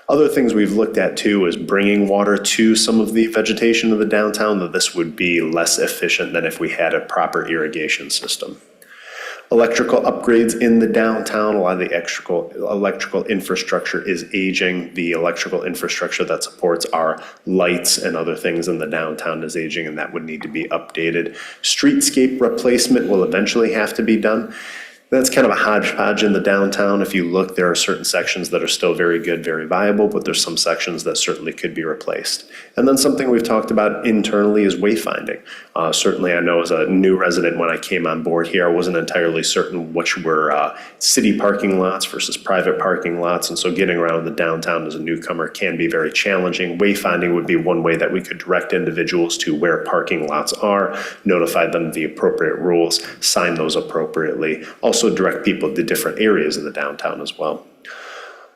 Other things we've looked at too is bringing water to some of the vegetation of the downtown, that this would be less efficient than if we had a proper irrigation system. Electrical upgrades in the downtown, a lot of the electrical infrastructure is aging. The electrical infrastructure that supports our lights and other things in the downtown is aging, and that would need to be updated. Streetscape replacement will eventually have to be done. That's kind of a hodgepodge in the downtown. If you look, there are certain sections that are still very good, very viable, but there's some sections that certainly could be replaced. And then something we've talked about internally is wayfinding. Certainly, I know as a new resident when I came on board here, I wasn't entirely certain which were city parking lots versus private parking lots. And so getting around the downtown as a newcomer can be very challenging. Wayfinding would be one way that we could direct individuals to where parking lots are, notify them of the appropriate rules, sign those appropriately. Also direct people to different areas of the downtown as well.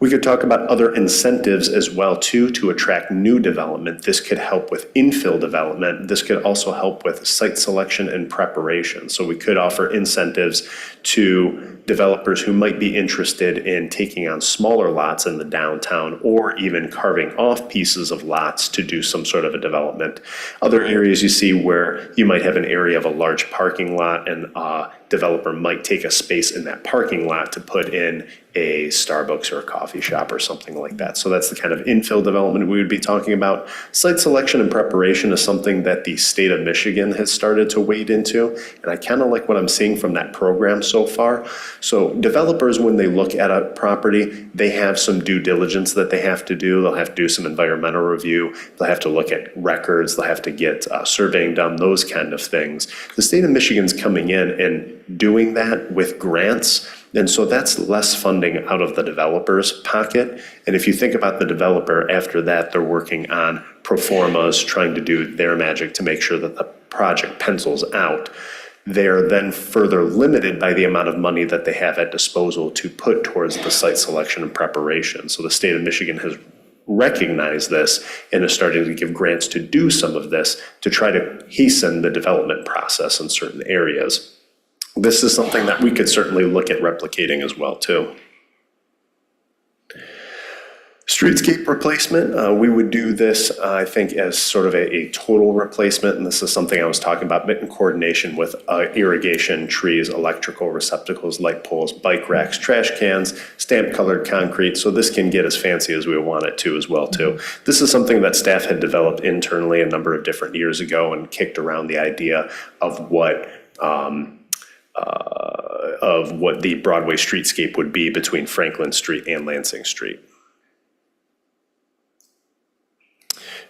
We could talk about other incentives as well too to attract new development. This could help with infill development. This could also help with site selection and preparation. So we could offer incentives to developers who might be interested in taking on smaller lots in the downtown or even carving off pieces of lots to do some sort of a development. Other areas you see where you might have an area of a large parking lot and a developer might take a space in that parking lot to put in a Starbucks or a coffee shop or something like that. So that's the kind of infill development we would be talking about. Site selection and preparation is something that the state of Michigan has started to wade into, and I kind of like what I'm seeing from that program so far. So developers, when they look at a property, they have some due diligence that they have to do. They'll have to do some environmental review. They'll have to look at records. They'll have to get surveying done, those kind of things. The state of Michigan's coming in and doing that with grants. And so that's less funding out of the developer's pocket. And if you think about the developer, after that, they're working on pro formas, trying to do their magic to make sure that the project pencils out. They're then further limited by the amount of money that they have at disposal to put towards the site selection and preparation. So the state of Michigan has recognized this and is starting to give grants to do some of this to try to hasten the development process in certain areas. This is something that we could certainly look at replicating as well, too. Streetscape replacement, we would do this, I think, as sort of a total replacement, and this is something I was talking about in coordination with irrigation, trees, electrical receptacles, light poles, bike racks, trash cans, stamp-colored concrete, so this can get as fancy as we want it to as well, too. This is something that staff had developed internally a number of different years ago and kicked around the idea of what the Broadway streetscape would be between Franklin Street and Lansing Street.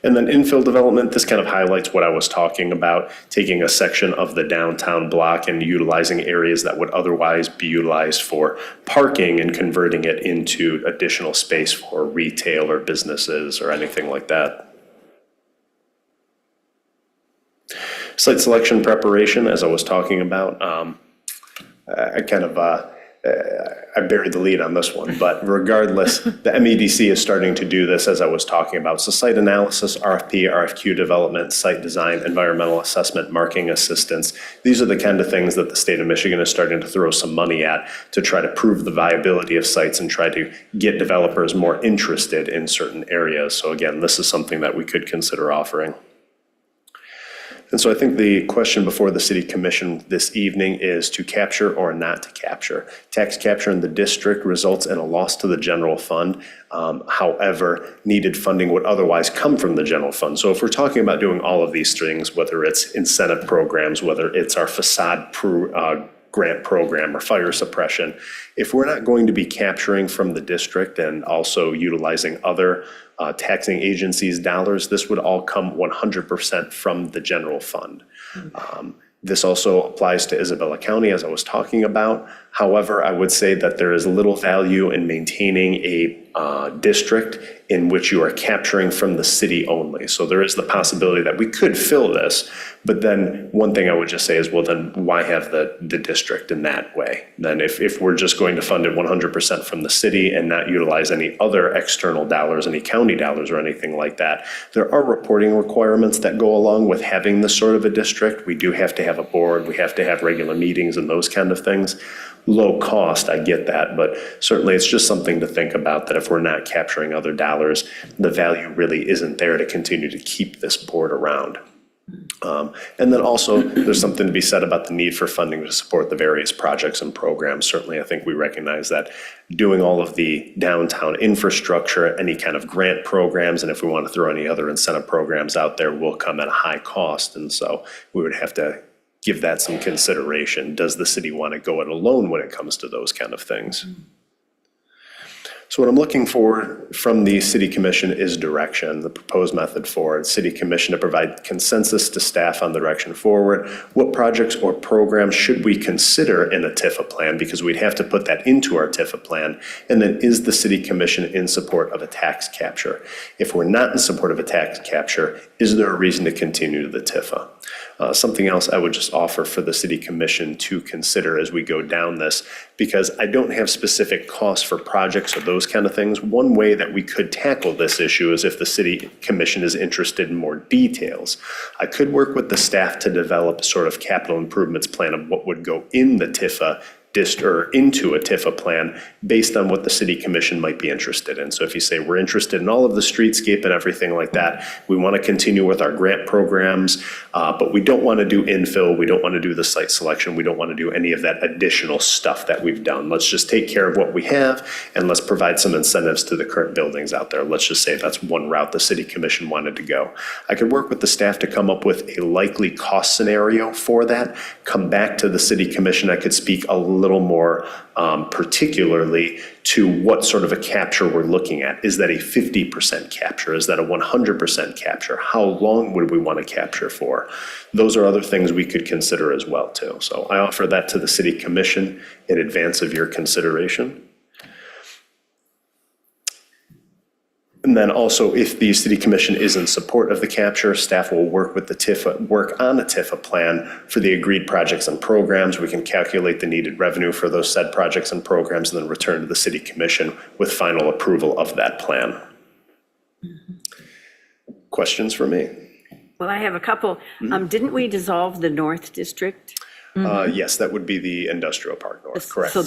And then infill development, this kind of highlights what I was talking about, taking a section of the downtown block and utilizing areas that would otherwise be utilized for parking and converting it into additional space for retail or businesses or anything like that. Site selection preparation, as I was talking about, I buried the lead on this one, but regardless, the MEDC is starting to do this as I was talking about. So site analysis, RFP, RFQ development, site design, environmental assessment, marking assistance. These are the kind of things that the state of Michigan is starting to throw some money at to try to prove the viability of sites and try to get developers more interested in certain areas. So again, this is something that we could consider offering. And so I think the question before the City Commission this evening is to capture or not to capture. Tax capture in the district results in a loss to the general fund. However, needed funding would otherwise come from the general fund. So if we're talking about doing all of these things, whether it's incentive programs, whether it's our facade grant program or fire suppression, if we're not going to be capturing from the district and also utilizing other taxing agencies' dollars, this would all come 100% from the general fund. This also applies to Isabella County, as I was talking about. However, I would say that there is little value in maintaining a district in which you are capturing from the city only. So there is the possibility that we could fill this, but then one thing I would just say is, well, then why have the district in that way? Then if we're just going to fund it 100% from the city and not utilize any other external dollars, any county dollars or anything like that, there are reporting requirements that go along with having this sort of a district. We do have to have a board, we have to have regular meetings and those kind of things. Low cost, I get that, but certainly it's just something to think about, that if we're not capturing other dollars, the value really isn't there to continue to keep this board around. And then also, there's something to be said about the need for funding to support the various projects and programs. Certainly, I think we recognize that doing all of the downtown infrastructure, any kind of grant programs, and if we want to throw any other incentive programs out there, will come at a high cost. And so we would have to give that some consideration. Does the city want to go it alone when it comes to those kind of things? So what I'm looking for from the City Commission is direction, the proposed method forward. City Commission to provide consensus to staff on the direction forward. What projects or programs should we consider in a TIFA plan? Because we'd have to put that into our TIFA plan. And then is the City Commission in support of a tax capture? If we're not in support of a tax capture, is there a reason to continue the TIFA? Something else I would just offer for the city commission to consider as we go down this, because I don't have specific costs for projects or those kind of things. One way that we could tackle this issue is if the city commission is interested in more details. I could work with the staff to develop sort of capital improvements plan of what would go in the TIFA or into a TIFA plan based on what the city commission might be interested in. So if you say we're interested in all of the streetscape and everything like that, we want to continue with our grant programs, but we don't want to do infill, we don't want to do the site selection, we don't want to do any of that additional stuff that we've done. Let's just take care of what we have and let's provide some incentives to the current buildings out there. Let's just say that's one route the city commission wanted to go. I could work with the staff to come up with a likely cost scenario for that, come back to the city commission. I could speak a little more particularly to what sort of a capture we're looking at. Is that a 50% capture? Is that a 100% capture? How long would we want to capture for? Those are other things we could consider as well too. So I offer that to the city commission in advance of your consideration. And then also, if the city commission is in support of the capture, staff will work with the TIFA, work on a TIFA plan for the agreed projects and programs. We can calculate the needed revenue for those said projects and programs and then return to the city commission with final approval of that plan. Questions for me? Well, I have a couple. Didn't we dissolve the North District? Yes, that would be the industrial park north, correct. So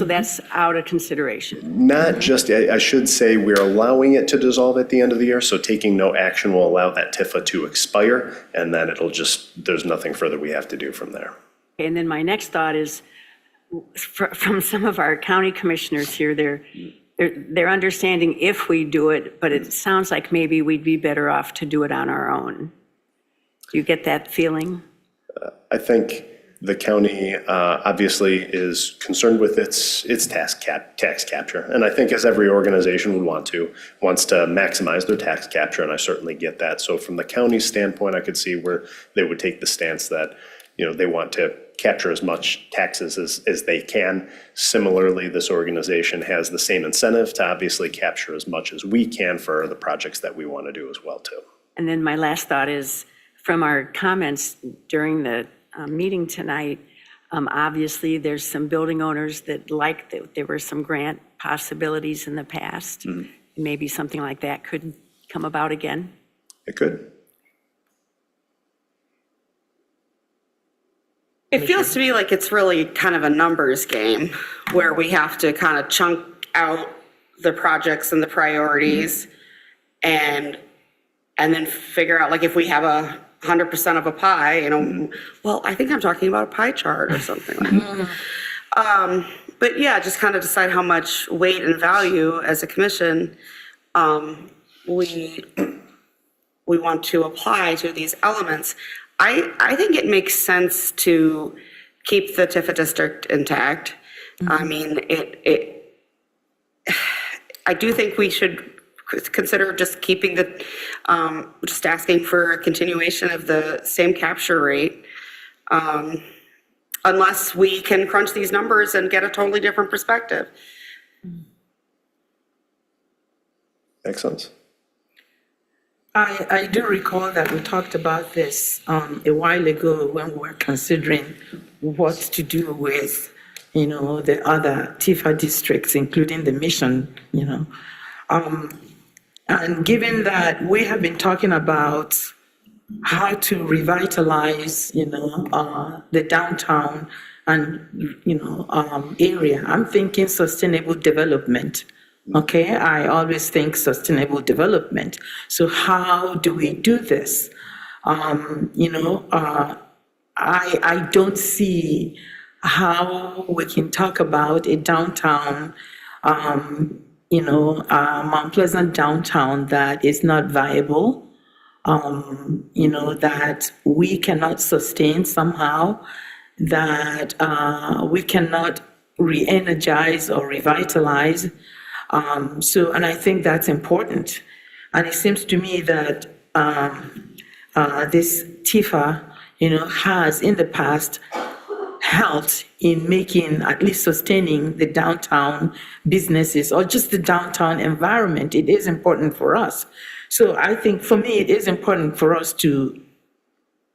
that's out of consideration. Not just, I should say, we're allowing it to dissolve at the end of the year, so taking no action will allow that TIFA to expire, and then it'll just, there's nothing further we have to do from there. And then my next thought is, from some of our county commissioners here, they're understanding if we do it, but it sounds like maybe we'd be better off to do it on our own. Do you get that feeling? I think the county obviously is concerned with its tax capture. And I think as every organization would wants to maximize their tax capture, and I certainly get that. So from the county's standpoint, I could see where they would take the stance that, you know, they want to capture as much taxes as they can. Similarly, this organization has the same incentive to obviously capture as much as we can for the projects that we want to do as well too. And then my last thought is, from our comments during the meeting tonight, obviously there's some building owners that like that there were some grant possibilities in the past. Maybe something like that could come about again. It could. It feels to me like it's really kind of a numbers game where we have to kind of chunk out the projects and the priorities and then figure out, like, if we have 100% of a pie, you know, well, I think I'm talking about a pie chart or something like that. But yeah, just kind of decide how much weight and value as a commission we want to apply to these elements. I think it makes sense to keep the TIFA district intact. I mean, I do think we should consider just keeping just asking for a continuation of the same capture rate, unless we can crunch these numbers and get a totally different perspective. Makes sense. I do recall that we talked about this a while ago when we were considering what to do with, you know, the other TIFA districts, including the Mission, you know. And given that we have been talking about how to revitalize, you know, the downtown and, you know, area, I'm thinking sustainable development. Okay, I always think sustainable development. So how do we do this? You know, I don't see how we can talk about a downtown, you know, Mount Pleasant downtown that is not viable, you know, that we cannot sustain somehow, that we cannot re-energize or revitalize. And I think that's important. And it seems to me that this TIFA, you know, has in the past helped in making, at least sustaining the downtown businesses or just the downtown environment. It is important for us. So I think for me, it is important for us to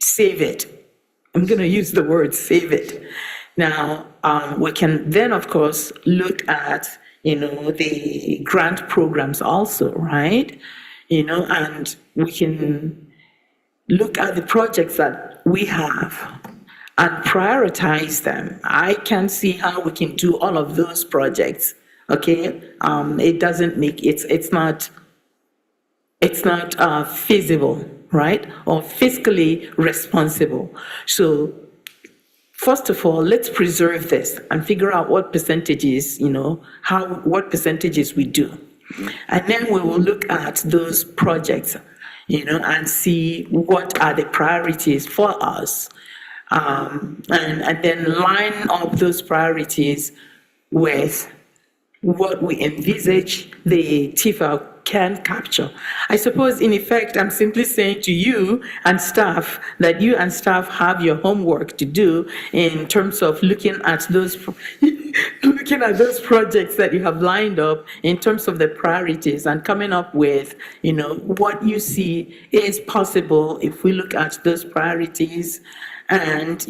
save it. I'm going to use the word save it. Now, we can then, of course, look at, the grant programs also, right? And we can look at the projects that we have and prioritize them. I can see how we can do all of those projects, okay? It doesn't make, it's not feasible, right? Or fiscally responsible. So first of all, let's preserve this and figure out what percentages, what percentages we do. And then we will look at those projects, and see what are the priorities for us. And then line up those priorities with what we envisage the TIFA can capture. I suppose, in effect, I'm simply saying to you and staff that you and staff have your homework to do in terms of looking at those projects that you have lined up in terms of the priorities and coming up with, what you see is possible if we look at those priorities and,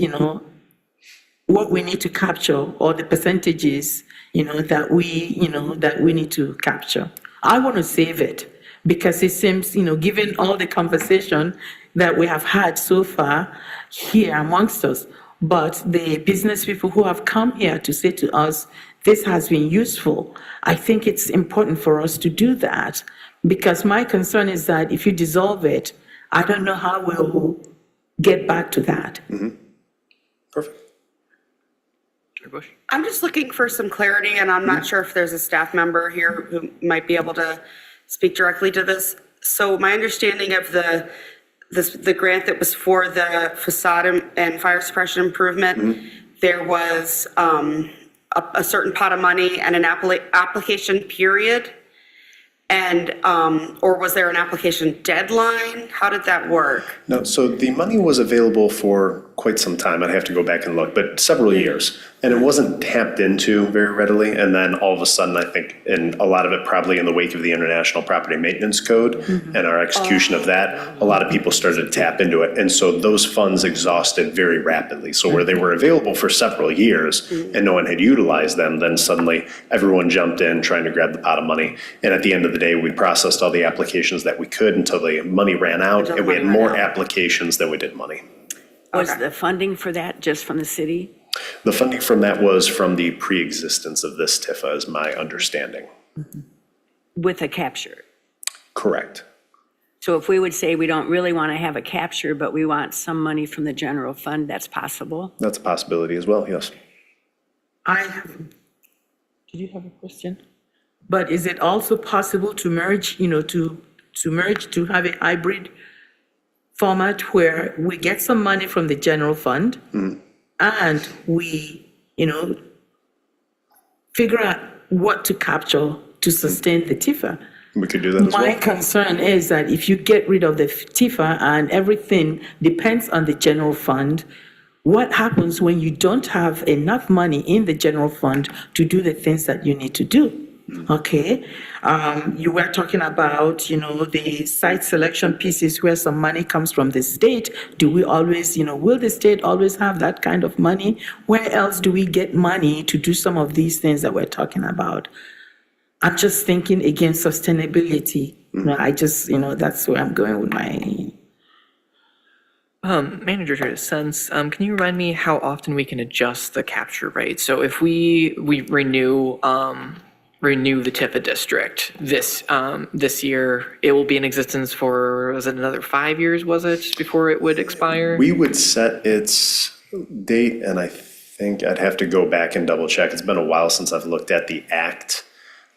what we need to capture or the percentages, that we need to capture. I want to save it because it seems, given all the conversation that we have had so far here amongst us, but the business people who have come here to say to us, this has been useful, I think it's important for us to do that because my concern is that if you dissolve it, I don't know how we'll get back to that. Perfect. Bush? I'm just looking for some clarity, and I'm not sure if there's a staff member here who might be able to speak directly to this. So my understanding of the grant that was for the facade and fire suppression improvement, there was a certain pot of money and an application period, and or was there an application deadline? How did that work? No, so the money was available for quite some time. I'd have to go back and look, but several years. And it wasn't tapped into very readily. And then all of a sudden, I think, and a lot of it probably in the wake of the International Property Maintenance Code and our execution of that, a lot of people started to tap into it. And so those funds exhausted very rapidly. So where they were available for several years and no one had utilized them, then suddenly everyone jumped in trying to grab the pot of money. And at the end of the day, we processed all the applications that we could until the money ran out, and we had more applications than we did money. Was the funding for that just from the city? The funding from that was from the pre-existence of this TIFA, is my understanding. With a capture? Correct. So if we would say we don't really want to have a capture, but we want some money from the general fund, that's possible? That's a possibility as well, yes. Did you have a question? But is it also possible to merge, to have a hybrid format where we get some money from the general fund and we, figure out what to capture to sustain the TIFA? We could do that as well. My concern is that if you get rid of the TIFA and everything depends on the general fund, what happens when you don't have enough money in the general fund to do the things that you need to do? Okay, you were talking about, the site selection pieces where some money comes from the state. Do we always, will the state always have that kind of money? Where else do we get money to do some of these things that we're talking about? I'm just thinking, again, sustainability. I just, that's where I'm going with my... Manager, to a sense, can you remind me how often we can adjust the capture rate? So if we renew the TIFA district this year, it will be in existence for, was it another 5 years, was it, before it would expire? We would set its date, and I think I'd have to go back and double check. It's been a while since I've looked at the act.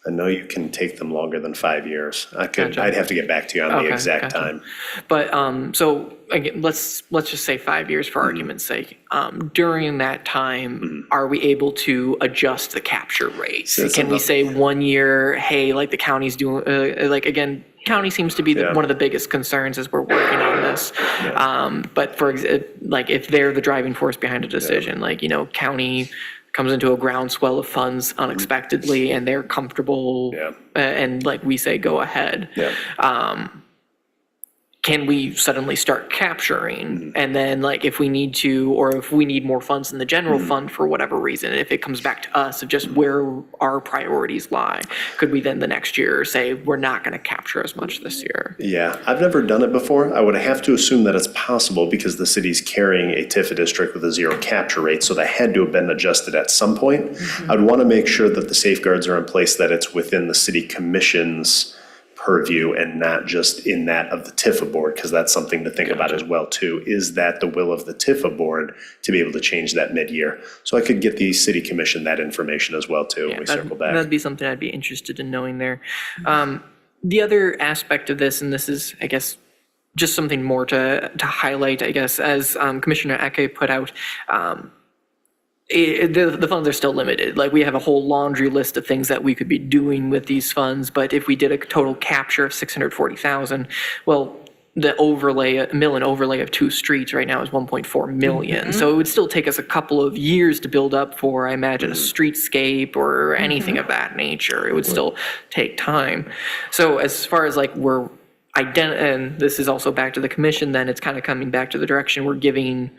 I know you can take them longer than 5 years. Gotcha. I'd have to get back to you on the exact gotcha. time. But, so, again, let's just say 5 years for argument's sake. During that time, are we able to adjust the capture rate? Can we say 1 year, hey, like the county's doing, again, county seems to be one of the biggest concerns as we're working on this. But if they're the driving force behind a decision, county comes into a groundswell of funds unexpectedly and they're comfortable and we say, go ahead. can we suddenly start capturing? And then like if we need to, or if we need more funds in the general fund for whatever reason, if it comes back to us of just where our priorities lie, could we then the next year say, we're not going to capture as much this year? Yeah, I've never done it before. I would have to assume that it's possible because the city's carrying a Tifa district with a zero capture rate, so that had to have been adjusted at some point. I'd want to make sure that the safeguards are in place, that it's within the city commission's purview and not just in that of the Tifa board, because that's something to think about as well too. Is that the will of the Tifa board to be able to change that mid-year? So I could get the city commission that information as well too when we circle back. That'd be something I'd be interested in knowing there. The other aspect of this, and this is, I guess, just something more to highlight, I guess, as Commissioner Eke put out, the funds are still limited. Like we have a whole laundry list of things that we could be doing with these funds, but if we did a total capture of 640,000, well, the mill and overlay of 2 streets right now is 1.4 million. So it would still take us a couple of years to build up for, I imagine, a streetscape or anything of that nature. It would still take time. So as far as like and this is also back to the commission, then it's kind of coming back to the direction we're giving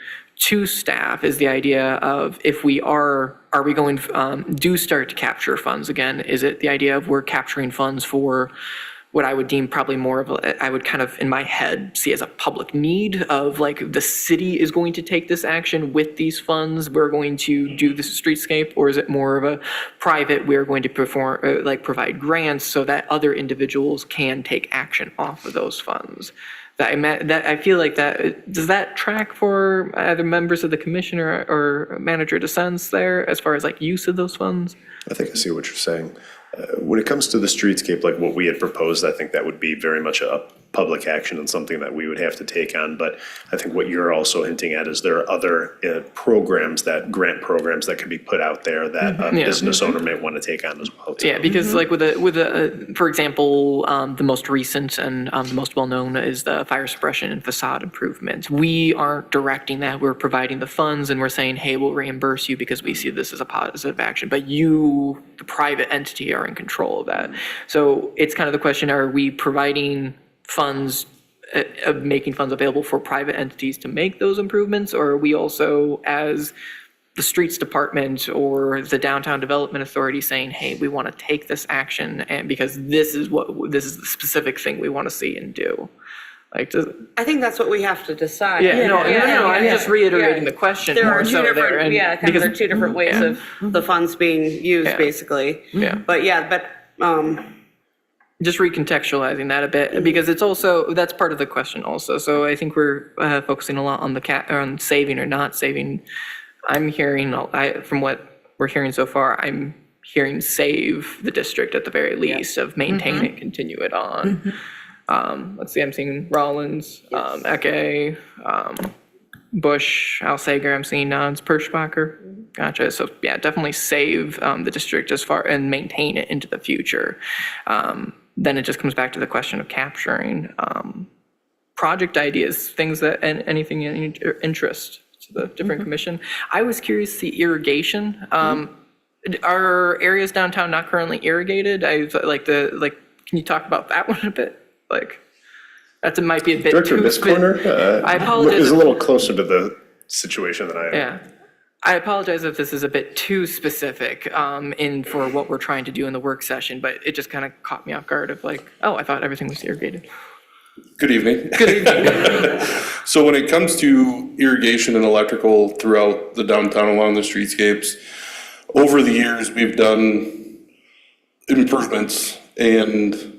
to staff is the idea of if we are we going do start to capture funds again? Is it the idea of we're capturing funds for what I would deem probably more of I would kind of in my head see as a public need of like the city is going to take this action with these funds, we're going to do this streetscape, or is it more of a private, we're going to provide grants so that other individuals can take action off of those funds? That I feel like that, does that track for either members of the commission or manager dissents there as far as like use of those funds? I think I see what you're saying. When it comes to the streetscape, like what we had proposed, I think that would be very much a public action and something that we would have to take on. But I think what you're also hinting at is there are other grant programs that could be put out there that a business owner may want to take on as well too. Yeah, because like for example, the most recent and the most well-known is the fire suppression and facade improvements. We aren't directing that, we're providing the funds and we're saying, hey, we'll reimburse you because we see this as a positive action, but you, the private entity, are in control of that. So it's kind of the question, are we providing funds, making funds available for private entities to make those improvements, or are we also, as the streets department or the downtown development authority, saying, hey, we want to take this action and because this is the specific thing we want to see and do? Like, I think that's what we have to decide. I'm just reiterating the question. There are more two so different, there, and there are two different ways of the funds being used, basically. But just recontextualizing that a bit, because it's also, that's part of the question also. So I think we're focusing a lot on on saving or not saving. I'm hearing, from what we're hearing so far, I'm hearing save the district at the very least, of maintain it, continue it on. Let's see, I'm seeing Rollins, Eke, Bush, Alsager, I'm seeing nods, Perschbacher. Gotcha. So yeah, definitely save the district and maintain it into the future. Then it just comes back to the question of capturing project ideas, things that, and anything in interest to the different commission. I was curious to see irrigation. Are areas downtown not currently irrigated? Can you talk about that one a bit? Like, that might be a bit Director too Biscorner, I apologize. is a little closer to the situation than I am. Yeah. I apologize if this is a bit too specific for what we're trying to do in the work session, but it just kind of caught me off guard of like, oh, I thought everything was irrigated. Good evening. Good evening. So when it comes to irrigation and electrical throughout the downtown along the streetscapes, over the years, we've done improvements, and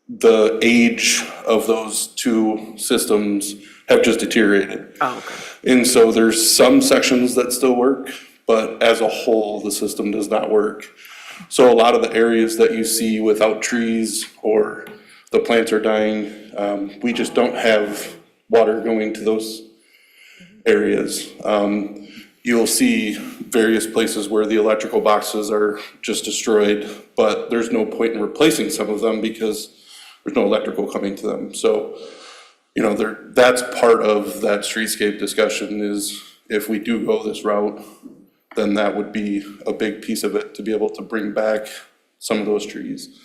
the age of those two systems have just deteriorated. Oh, okay. And so there's some sections that still work, but as a whole, the system does not work. So a lot of the areas that you see without trees or the plants are dying, we just don't have water going to those areas. You'll see various places where the electrical boxes are just destroyed, but there's no point in replacing some of them because there's no electrical coming to them. So, that's part of that streetscape discussion is if we do go this route, then that would be a big piece of it to be able to bring back some of those trees.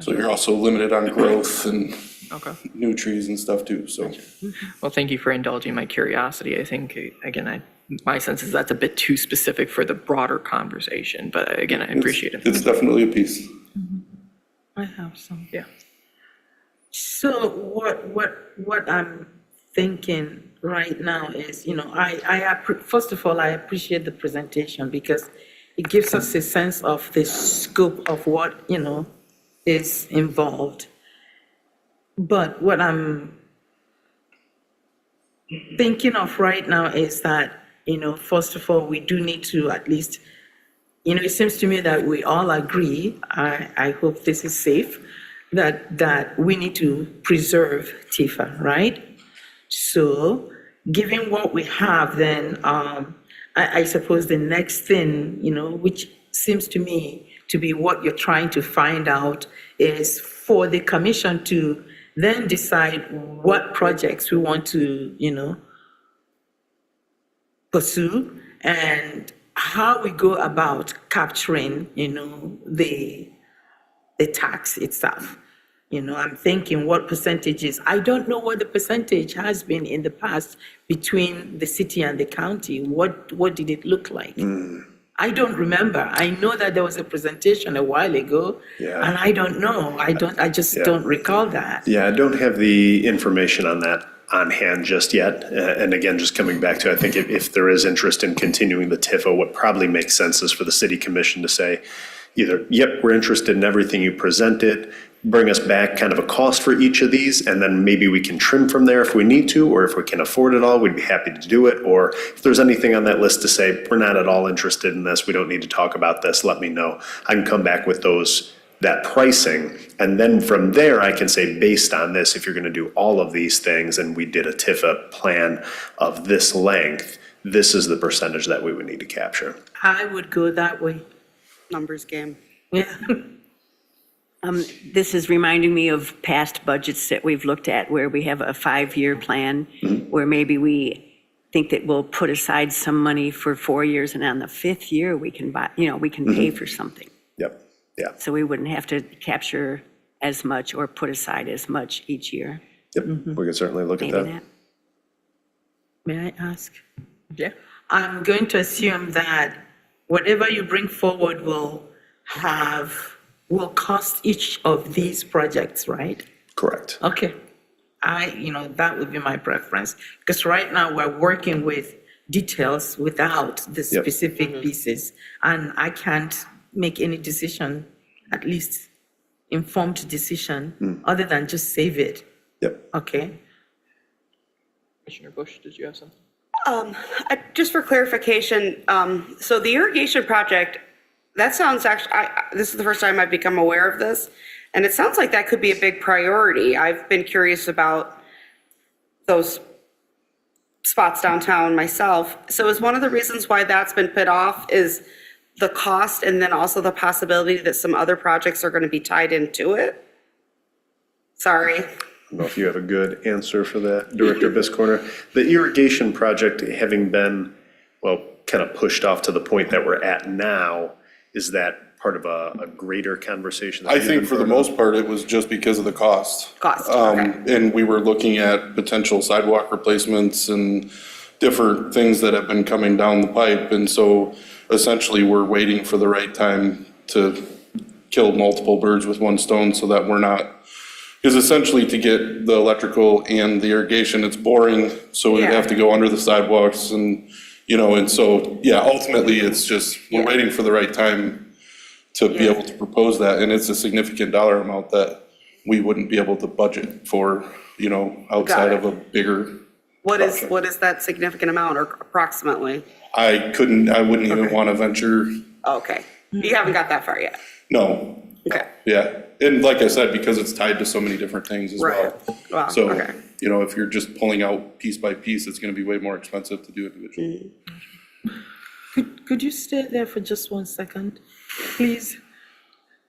So you're also limited on growth and Okay. new trees and stuff too, so. Well, thank you for indulging my curiosity. I think, again, my sense is that's a bit too specific for the broader conversation, but again, I appreciate it. It's definitely a piece. I have some. Yeah. So what I'm thinking right now is, first of all, I appreciate the presentation because it gives us a sense of the scope of what, is involved. But what I'm thinking of right now is that, first of all, we do need to at least, it seems to me that we all agree, I hope this is safe, that we need to preserve Tifa, right? So, given what we have, then I suppose the next thing, which seems to me to be what you're trying to find out, is for the commission to then decide what projects we want to, pursue and how we go about capturing, the tax itself. I'm thinking what percentages, I don't know what the percentage has been in the past between the city and the county. What did it look like? I don't remember. I know that there was a presentation a while ago, and I don't know. I just don't recall that. Yeah, I don't have the information on that on hand just yet. And again, just coming back to, I think if there is interest in continuing the TIFA, what probably makes sense is for the city commission to say, either, yep, we're interested in everything you presented, bring us back kind of a cost for each of these, and then maybe we can trim from there if we need to, or if we can afford it all, we'd be happy to do it. Or if there's anything on that list to say, we're not at all interested in this, we don't need to talk about this, let me know. I can come back with that pricing, and then from there, I can say, based on this, if you're gonna do all of these things, and we did a TIFA plan of this length, this is the percentage that we would need to capture. I would go that way. Numbers game. Yeah. This is reminding me of past budgets that we've looked at where we have a 5-year plan, where maybe we think that we'll put aside some money for 4 years, and on the 5th year, we can buy, we can pay for something. Yep, yeah. So we wouldn't have to capture as much or put aside as much each year. Yep, we can certainly look at Maybe that. May I ask? Yeah. I'm going to assume that whatever you bring forward will cost each of these projects, right? Correct. Okay. That would be my preference, because right now we're working with details without the specific pieces, and I can't make any decision, at least informed decision, other than just save it. Yep. Okay? Commissioner Bush, did you have something? Just for clarification, so the irrigation project, that sounds actually, this is the first time I've become aware of this, and it sounds like that could be a big priority. I've been curious about those spots downtown myself. So is one of the reasons why that's been put off is the cost, and then also the possibility that some other projects are going to be tied into it? Sorry. I don't know if you have a good answer for that, Director Biscorner. The irrigation project having been, kind of pushed off to the point that we're at now, is that part of a greater conversation? I think for the most part, it was just because of the cost. Cost, okay. And we were looking at potential sidewalk replacements and different things that have been coming down the pipe. And so essentially, we're waiting for the right time to kill multiple birds with one stone so that we're not, because essentially to get the electrical and the irrigation, it's boring. So we have to go under the sidewalks and, and so, ultimately it's just, we're waiting for the right time to be able to propose that. And it's a significant dollar amount that we wouldn't be able to budget for, outside of a bigger. What is that significant amount, or approximately? I wouldn't even want to venture. Okay, you haven't got that far yet? No. Okay. Yeah, and like I said, because it's tied to so many different things as well. Right. Wow, So, okay. if you're just pulling out piece by piece, it's gonna be way more expensive to do individually. Could you stay there for just 1 second, please?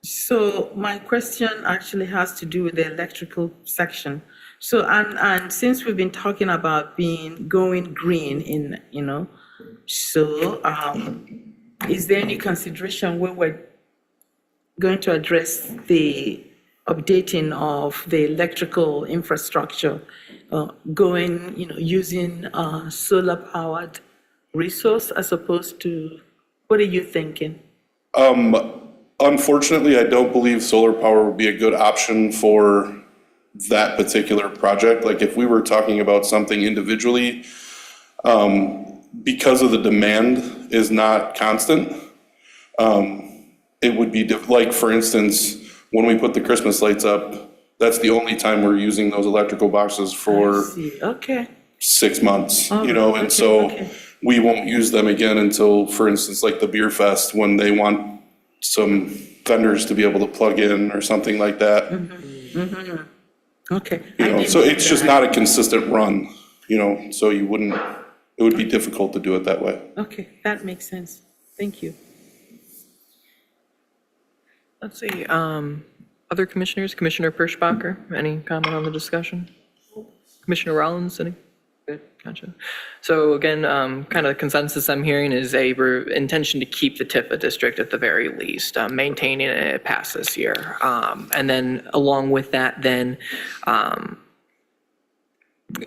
So my question actually has to do with the electrical section. So, and since we've been talking about going green so is there any consideration when we're going to address the updating of the electrical infrastructure, going, using solar-powered resource as opposed to, what are you thinking? Unfortunately, I don't believe solar power would be a good option for that particular project. Like if we were talking about something individually, because of the demand is not constant, it would be like, for instance, when we put the Christmas lights up, that's the only time we're using those electrical boxes for Okay. 6 months, Oh, and okay, so okay. we won't use them again until, for instance, like the Beer Fest, when they want some vendors to be able to plug in or something like that. Okay. So it's just not a consistent run, so you wouldn't, it would be difficult to do it that way. Okay, that makes sense. Thank you. Let's see, other commissioners, Commissioner Perschbacher, any comment on the discussion? Commissioner Rollins, any? Good, gotcha. So again, kind of the consensus I'm hearing is intention to keep the Tifa district at the very least, maintaining it past this year. And then along with that, then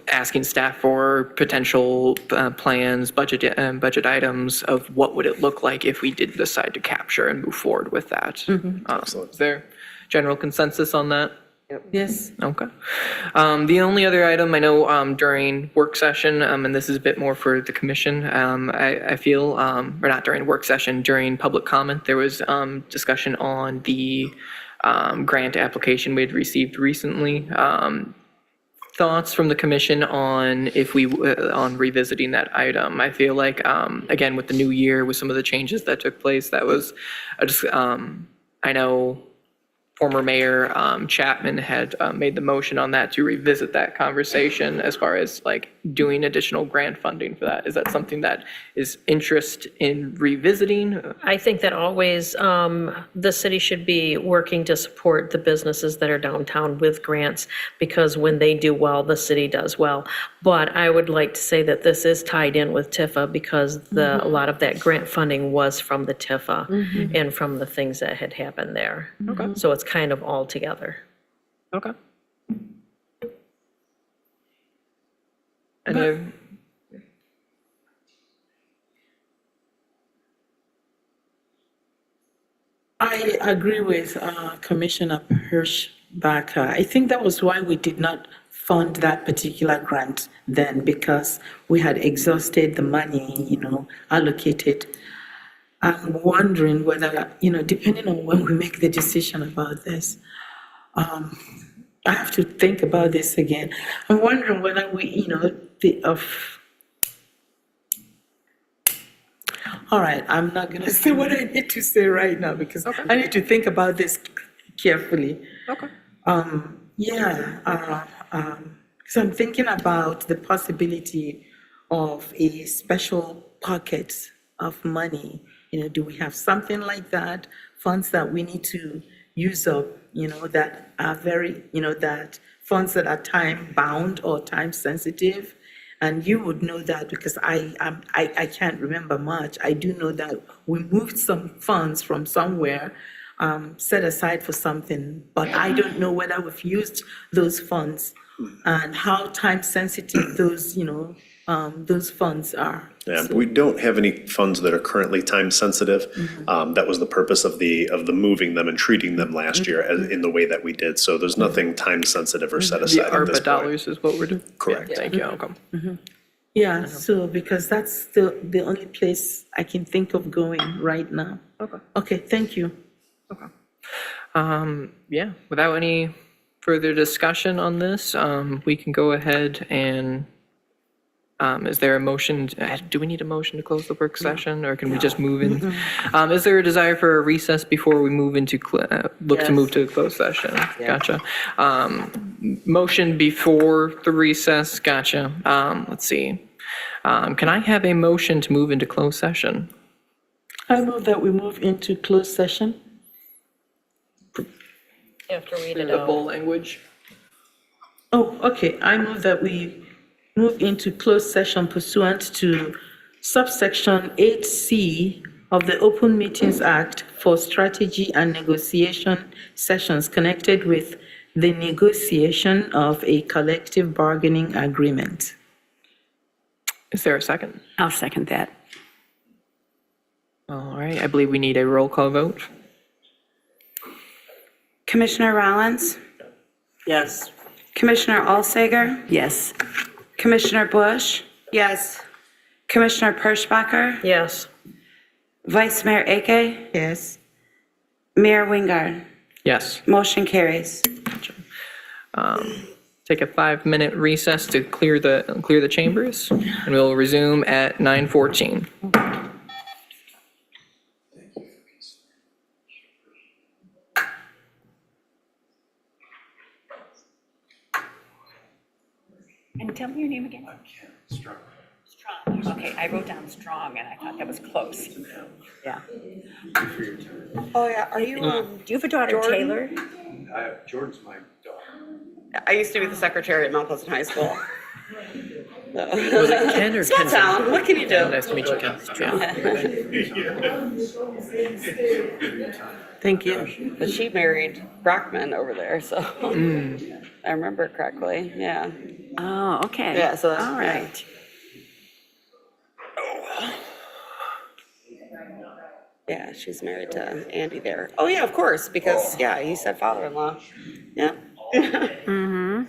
asking staff for potential plans, budget items of what would it look like if we did decide to capture and move forward with that. Is there general consensus on that? Yes. Okay. The only other item I know during work session, and this is a bit more for the commission, I feel, or not during work session, during public comment, there was discussion on the grant application we had received recently. Thoughts from the commission on on revisiting that item? I feel like, again, with the new year, with some of the changes that took place, that was, I know former Mayor Chapman had made the motion on that to revisit that conversation as far as like doing additional grant funding for that. Is that something that is interest in revisiting? I think that always the city should be working to support the businesses that are downtown with grants, because when they do well, the city does well. But I would like to say that this is tied in with Tifa, because a lot of that grant funding was from the Tifa and from the things that had happened there. Okay. So it's kind of all together. Okay. And I agree with Commissioner Perschbacher. I think that was why we did not fund that particular grant then, because we had exhausted the money, allocated. I'm wondering whether, depending on when we make the decision about this, I have to think about this again. I'm wondering whether we, all right, I'm not going to say what I need to say right now, because I need to think about this carefully. Okay. Because I'm thinking about the possibility of a special pocket of money. Do we have something like that? Funds that we need to use up, that are very, that funds that are time bound or time sensitive. And you would know that, because I can't remember much. I do know that we moved some funds from somewhere, set aside for something, but I don't know whether we've used those funds and how time sensitive those funds are. Yeah, we don't have any funds that are currently time sensitive. That was the purpose of the moving them and treating them last year in the way that we did. So there's nothing time sensitive or set the aside at this ARPA point. dollars is what we're doing? Correct. Yeah, thank you. Okay. Yeah, so because that's the only place I can think of going right now. Okay, thank you. Yeah, without any further discussion on this, we can go ahead and, is there a motion, do we need a motion to close the work session, or can we just move in? Is there a desire for a recess before we move into, look to move to a closed session? Gotcha. Motion before the recess, gotcha. Let's see. Can I have a motion to move into closed session? I move that we move into closed session. You have to read In it the out. full language? Oh, okay, I move that we move into closed session pursuant to subsection 8C of the Open Meetings Act for strategy and negotiation sessions connected with the negotiation of a collective bargaining agreement. Is there a second? I'll second that. All right, I believe we need a roll call vote. Commissioner Rollins? Yes. Commissioner Alsager? Yes. Commissioner Bush? Yes. Commissioner Perschbacher? Yes. Vice Mayor Ake? Yes. Mayor Wingard? Yes. Motion carries. Take a 5-minute recess to clear the chambers, and we'll resume at 9:14. And tell me your name again. Strong. Strong. Okay, I wrote down Strong, and I thought that was close. Yeah. Oh, yeah, are you, Do you have a daughter, Jordan? Taylor? Jordan's my daughter. I used to be the secretary at Mount Pleasant High School. Was it Ken or Small Kenzie? town, what can you do? Nice to meet you, Ken. Thank you. But she married Brockman over there, so I remember correctly, yeah. Oh, okay. Yeah, so that's- All right. Yeah, she's married to Andy there. Oh, yeah, of course, because, yeah, he said father-in-law. Yeah. Mm-hmm.